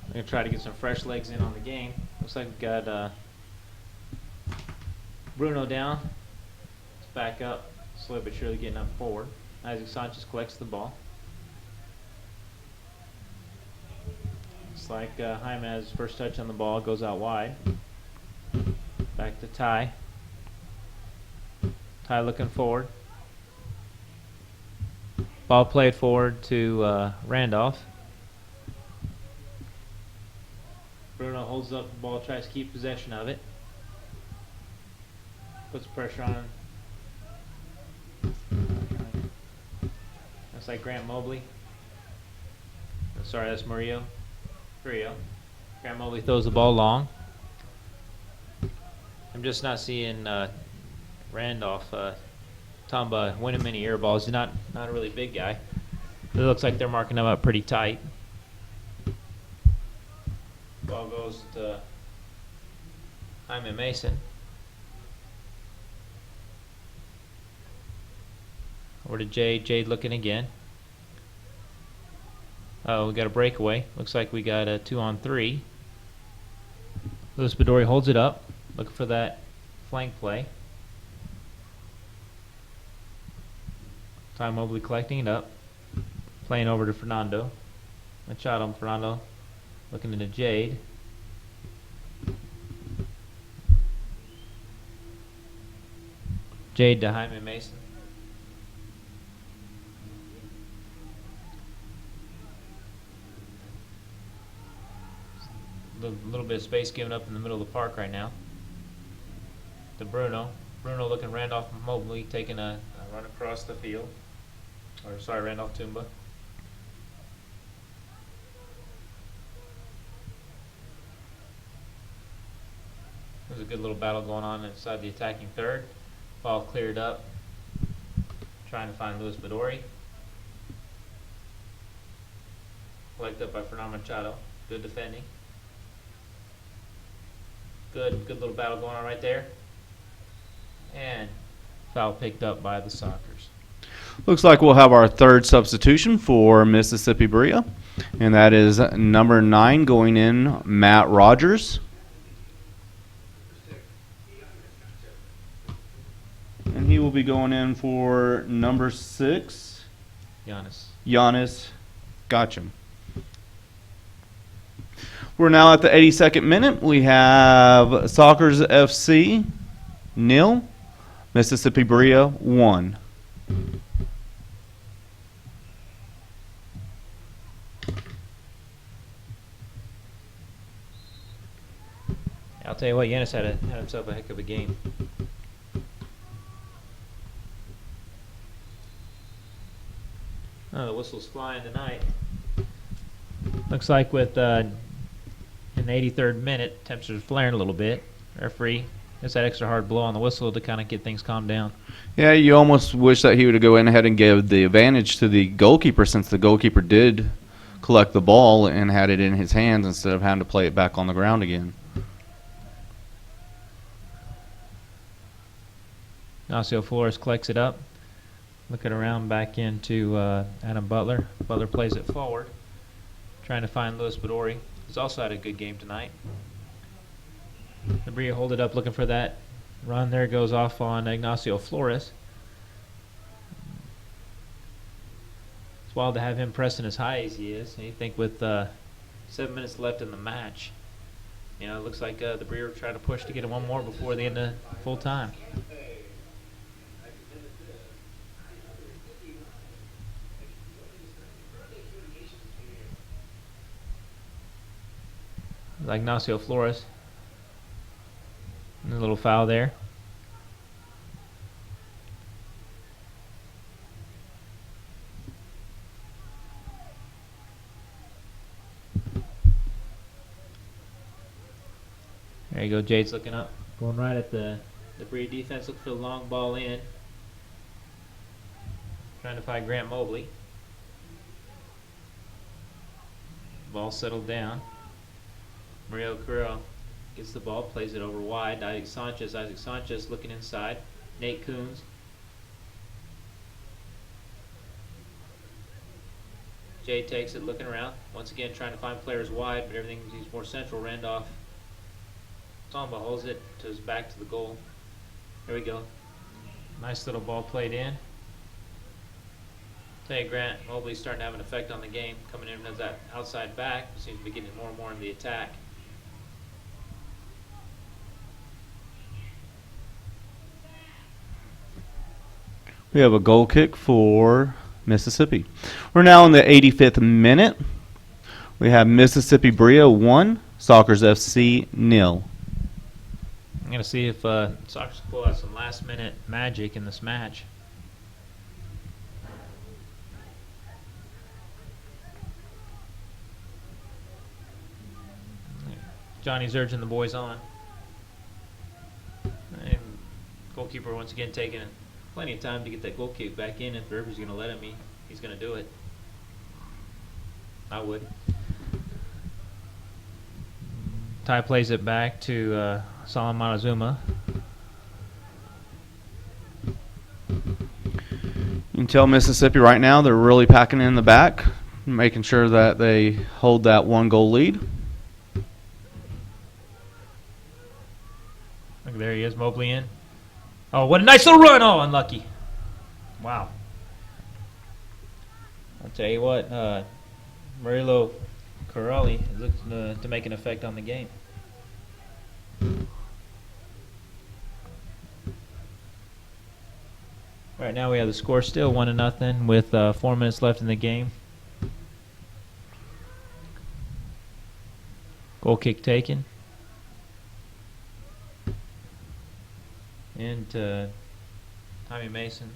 S7: We're going to try to get some fresh legs in on the game. Looks like we've got Bruno down. Let's back up. Slowly but surely getting up forward. Isaac Sanchez collects the ball. Looks like Jaime has his first touch on the ball. Goes out wide. Back to Ty. Ty looking forward. Ball played forward to Randolph. Bruno holds up the ball, tries to keep possession of it. Puts pressure on him. Looks like Grant Mobley. Sorry, that's Murillo. Grant Mobley throws the ball long. I'm just not seeing Randolph Tomba winning many air balls. He's not a really big guy. It looks like they're marking him up pretty tight. Ball goes to Jaime Mason. Over to Jade. Jade looking again. Oh, we got a breakaway. Looks like we got a 2-on-3. Louis Bedori holds it up. Looking for that flank play. Ty Mobley collecting it up. Playing over to Fernando. Machado. Fernando looking into Jade. Jade to Jaime Mason. A little bit of space given up in the middle of the park right now. To Bruno. Bruno looking Randolph Mobley taking a run across the field. Or sorry, Randolph Tumba. There's a good little battle going on inside the attacking third. Ball cleared up. Trying to find Louis Bedori. Collected up by Fernando Machado. Good defending. Good little battle going on right there. And foul picked up by the Sockers.
S5: Looks like we'll have our third substitution for Mississippi Brilla, and that is number 9 going in, Matt Rogers. And he will be going in for number 6, Giannis Gotcham. We're now at the 82nd minute. We have Sockers FC 0, Mississippi Brilla 1.
S7: I'll tell you what, Yanis had himself a heck of a game. Oh, the whistle's flying tonight. Looks like with in the 83rd minute, temperatures flaring a little bit. Referee gets that extra hard blow on the whistle to kind of get things calmed down.
S5: Yeah, you almost wish that he would go in ahead and give the advantage to the goalkeeper, since the goalkeeper did collect the ball and had it in his hands instead of having to play it back on the ground again.
S7: Ignacio Flores collects it up. Looking around back into Adam Butler. Butler plays it forward. Trying to find Louis Bedori. He's also had a good game tonight. Brilla hold it up looking for that run. There goes off on Ignacio Flores. It's wild to have him pressing as high as he is. And you think with 7 minutes left in the match, you know, it looks like the Brilla are trying to push to get one more before the end of full time. like Ignacio Flores. And a little foul there. There you go, Jade's looking up. Going right at the Brilla defense, looking for the long ball in. Trying to find Grant Mobley. Ball settled down. Mario Carrero gets the ball, plays it over wide. Isaac Sanchez looking inside. Nate Coons. Jay takes it, looking around. Once again, trying to find players wide, but everything he's more central. Randolph Tomba holds it to his back to the goal. There we go. Nice little ball played in. Tell you, Grant Mobley's starting to have an effect on the game. Coming in as that outside back. Seems to be getting more and more in the attack.
S9: We have a goal kick for Mississippi. We're now in the 85th minute. We have Mississippi Brilla 1, Sockers FC 0.
S7: I'm going to see if Sockers can pull out some last-minute magic in this match. Johnny's urging the boys on. And goalkeeper once again taking plenty of time to get that goal kick back in. If Irby's going to let him, he's going to do it. I would. Ty plays it back to Salam Montezuma.
S9: You can tell Mississippi right now they're really packing in the back, making sure that they hold that 1-goal lead.
S7: Look, there he is, Mobley in. Oh, what a nice little run. Oh, unlucky. Wow. I'll tell you what, Murilo Corrali is looking to make an effect on the game. Right now we have the score still 1-0 with 4 minutes left in the game. Goal kick taken. And Tommy Mason.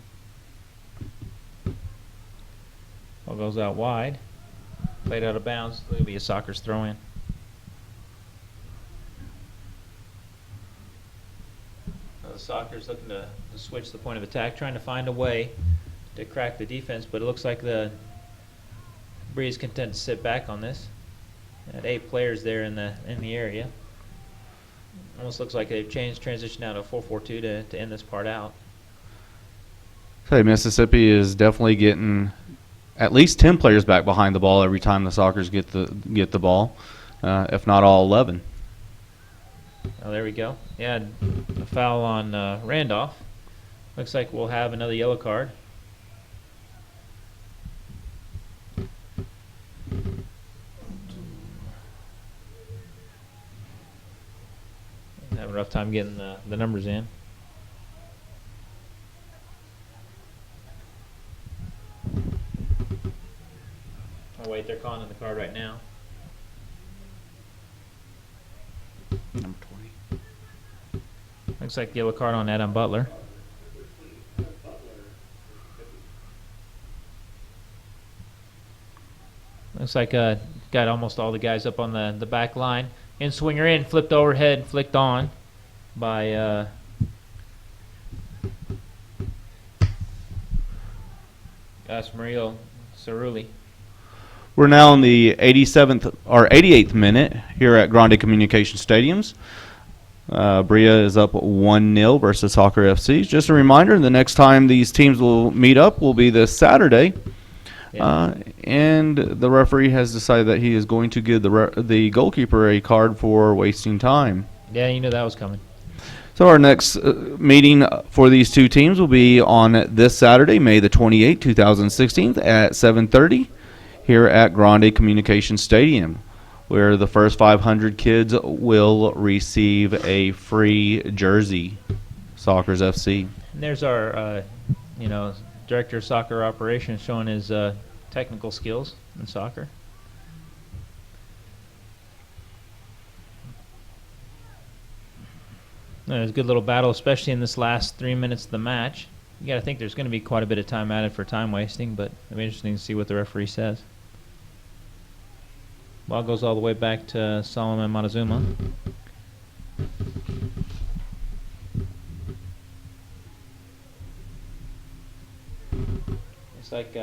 S7: Ball goes out wide. Played out of bounds. It'll be a Sockers throw-in. The Sockers looking to switch the point of attack, trying to find a way to crack the defense, but it looks like the Breeze content to sit back on this. Had 8 players there in the area. Almost looks like they've transitioned out of 4-4-2 to end this part out.
S9: Hey, Mississippi is definitely getting at least 10 players back behind the ball every time the Sockers get the ball, if not all 11.
S7: Oh, there we go. Yeah, a foul on Randolph. Looks like we'll have another yellow card. Having a rough time getting the numbers in. Oh wait, they're calling in the card right now.
S9: Number 20.
S7: Looks like yellow card on Adam Butler. Looks like got almost all the guys up on the back line. In swinger in, flipped overhead, flicked on by Mario Cerulli.
S9: We're now in the 87th or 88th minute here at Grande Communication Stadiums. Brilla is up 1-0 versus Soccer FC. Just a reminder, the next time these teams will meet up will be this Saturday. Yeah. And the referee has decided that he is going to give the goalkeeper a card for wasting time.
S7: Yeah, you knew that was coming.
S9: So our next meeting for these two teams will be on this Saturday, May the 28th, 2016 at 7:30 here at Grande Communication Stadium, where the first 500 kids will receive a free jersey, Sockers FC.
S7: And there's our, Director of Soccer Operations showing his technical skills in soccer. It was a good little battle, especially in this last 3 minutes of the match. You got to think there's going to be quite a bit of time added for time wasting, but it'll be interesting to see what the referee says. Ball goes all the way back to Solomon Montezuma. Looks like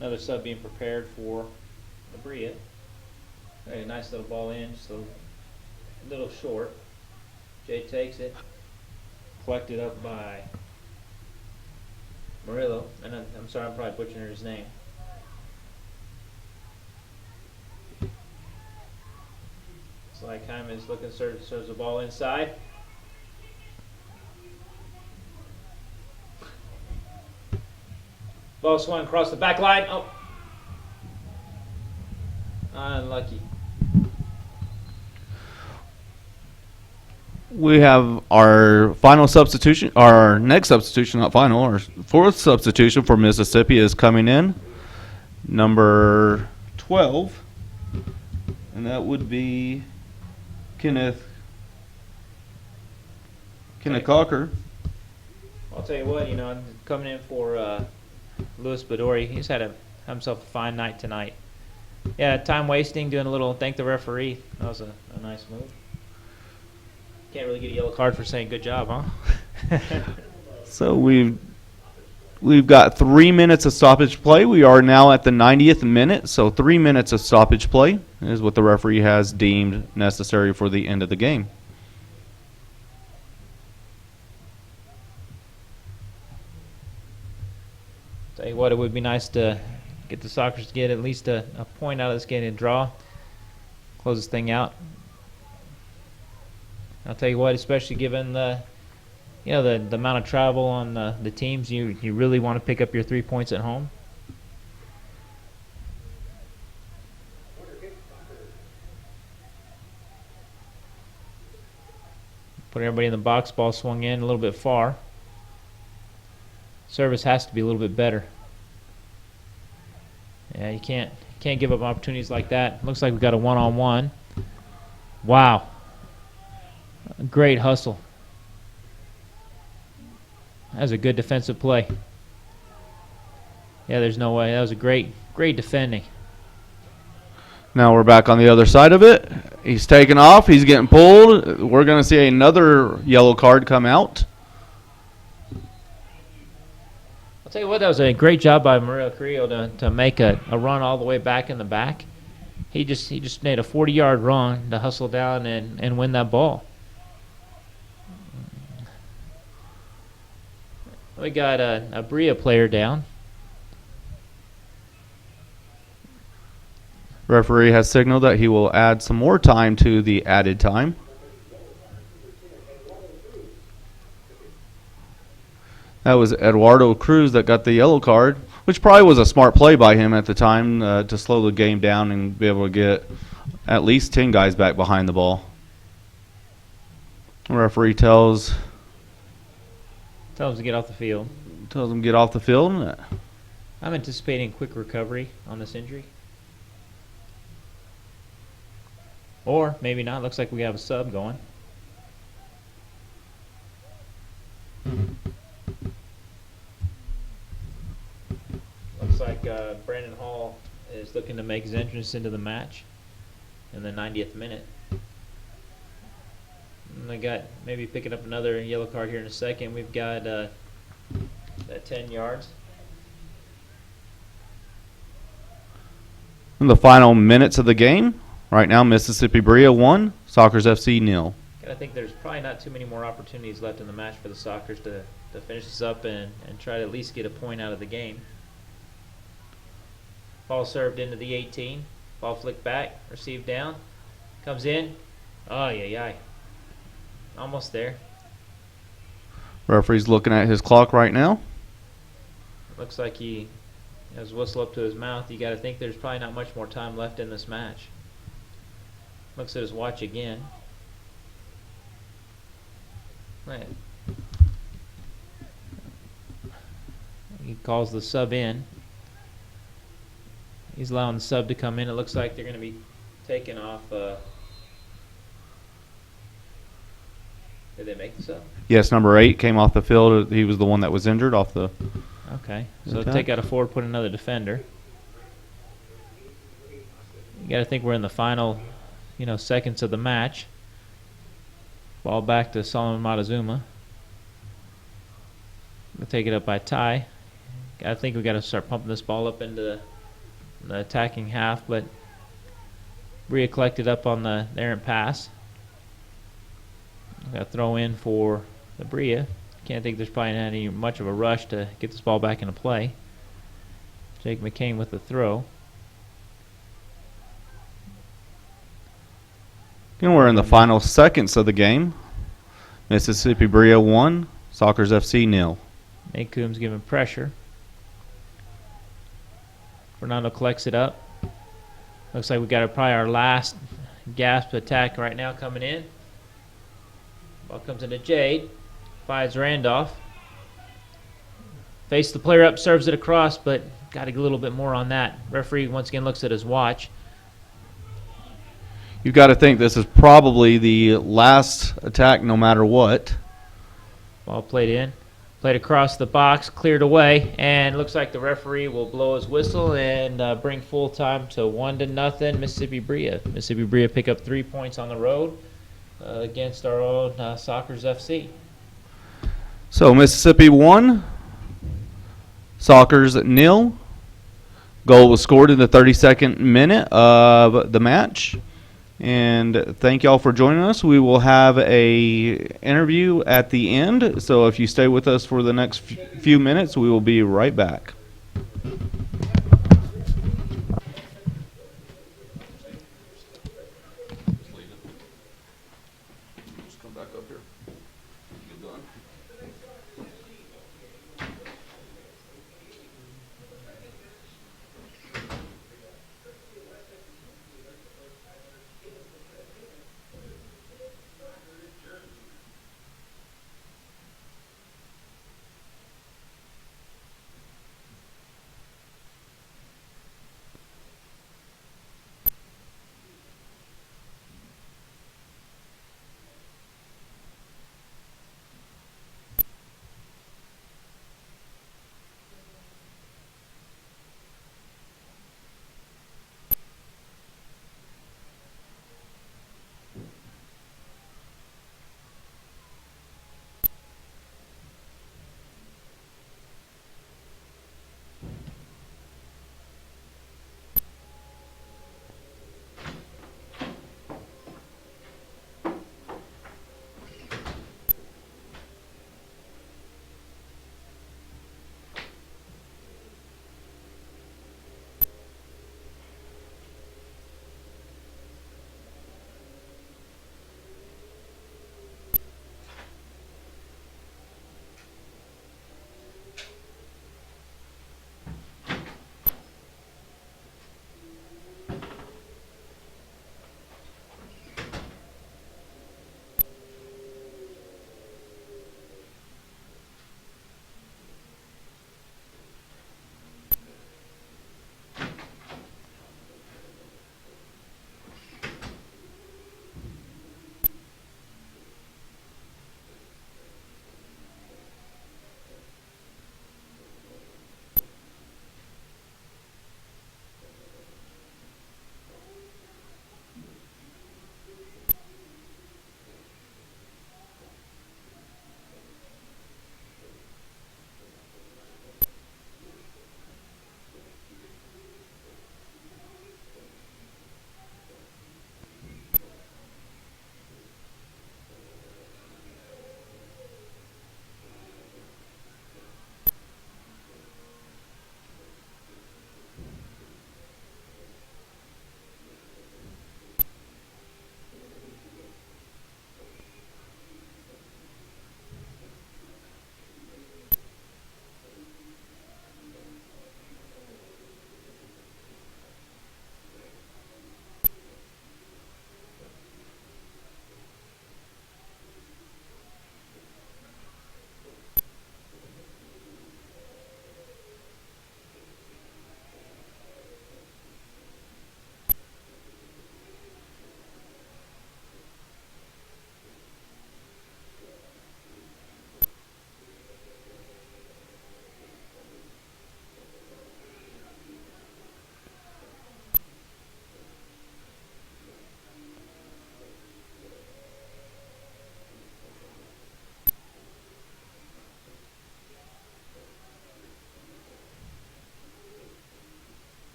S7: another sub being prepared for the Brilla. A nice little ball in, just a little short. Jay takes it, collected up by Murillo, and I'm sorry, I'm probably butchering his name. It's like Hyman is looking, serves the ball inside. Ball swung across the back line. Oh, unlucky.
S9: We have our final substitution, our next substitution, not final, our fourth substitution for Mississippi is coming in, number 12, and that would be Kenneth Cocker.
S7: I'll tell you what, coming in for Louis Badori, he's had himself a fine night tonight. Yeah, time wasting, doing a little thank the referee. That was a nice move. Can't really get a yellow card for saying good job, huh?
S9: So we've got 3 minutes of stoppage play. We are now at the 90th minute, so 3 minutes of stoppage play is what the referee has deemed necessary for the end of the game.
S7: Tell you what, it would be nice to get the Sockers to get at least a point out of this game and draw, close this thing out. I'll tell you what, especially given the amount of travel on the teams, you really want to pick up your 3 points at home. Put everybody in the box, ball swung in a little bit far. Service has to be a little bit better. Yeah, you can't give up opportunities like that. Looks like we got a one-on-one. Wow. Great hustle. That was a good defensive play. Yeah, there's no way. That was a great defending.
S9: Now we're back on the other side of it. He's taken off. He's getting pulled. We're going to see another yellow card come out.
S7: I'll tell you what, that was a great job by Mario Carrillo to make a run all the way back in the back. He just made a 40-yard run to hustle down and win that ball. We got a Brilla player down.
S9: Referee has signaled that he will add some more time to the added time. That was Eduardo Cruz that got the yellow card, which probably was a smart play by him at the time to slow the game down and be able to get at least 10 guys back behind the ball. The referee tells
S7: him to get off the field.
S9: Tells him to get off the field.
S7: I'm anticipating quick recovery on this injury. Or maybe not. Looks like we have a sub going. Looks like Brandon Hall is looking to make his entrance into the match in the 90th minute. And I got maybe picking up another yellow card here in a second. We've got that 10 yards.
S9: In the final minutes of the game, right now Mississippi Brilla 1, Sockers FC 0.
S7: I think there's probably not too many more opportunities left in the match for the Sockers to finish this up and try to at least get a point out of the game. Ball served into the 18. Ball flicked back, received down, comes in. Oh, yeah. Almost there.
S9: Referee's looking at his clock right now.
S7: Looks like he has whistle up to his mouth. You got to think there's probably not much more time left in this match. Looks at his watch again. Right. He calls the sub in. He's allowing the sub to come in. It looks like they're going to be taking off Did they make this up?
S9: Yes, number 8 came off the field. He was the one that was injured off the.
S7: Okay, so
S9: Okay.
S7: take out a forward, put another defender. You got to think we're in the final, seconds of the match. Ball back to Solomon Montezuma. We'll take it up by Ty. I think we got to start pumping this ball up into the attacking half, but Brilla collected up on the errant pass. Got to throw in for the Brilla. Can't think there's probably any much of a rush to get this ball back into play. Jake McCain with the throw.
S9: And we're in the final seconds of the game. Mississippi Brilla 1, Sockers FC 0.
S7: Nate Coombs giving pressure. Fernando collects it up. Looks like we got probably our last gasp attack right now coming in. Ball comes into Jade. Finds Randolph. Face the player up, serves it across, but got to get a little bit more on that. Referee once again looks at his watch.
S9: You've got to think this is probably the last attack no matter what.
S7: Ball played in. Played across the box, cleared away, and looks like the referee will blow his whistle and bring full time to 1-0 Mississippi Brilla. Mississippi Brilla pick up 3 points on the road against our own Sockers FC.
S9: So Mississippi 1, Sockers 0. Goal was scored in the 32nd minute of the match. And thank y'all for joining us. We will have a interview at the end. So if you stay with us for the next few minutes, we will be right back.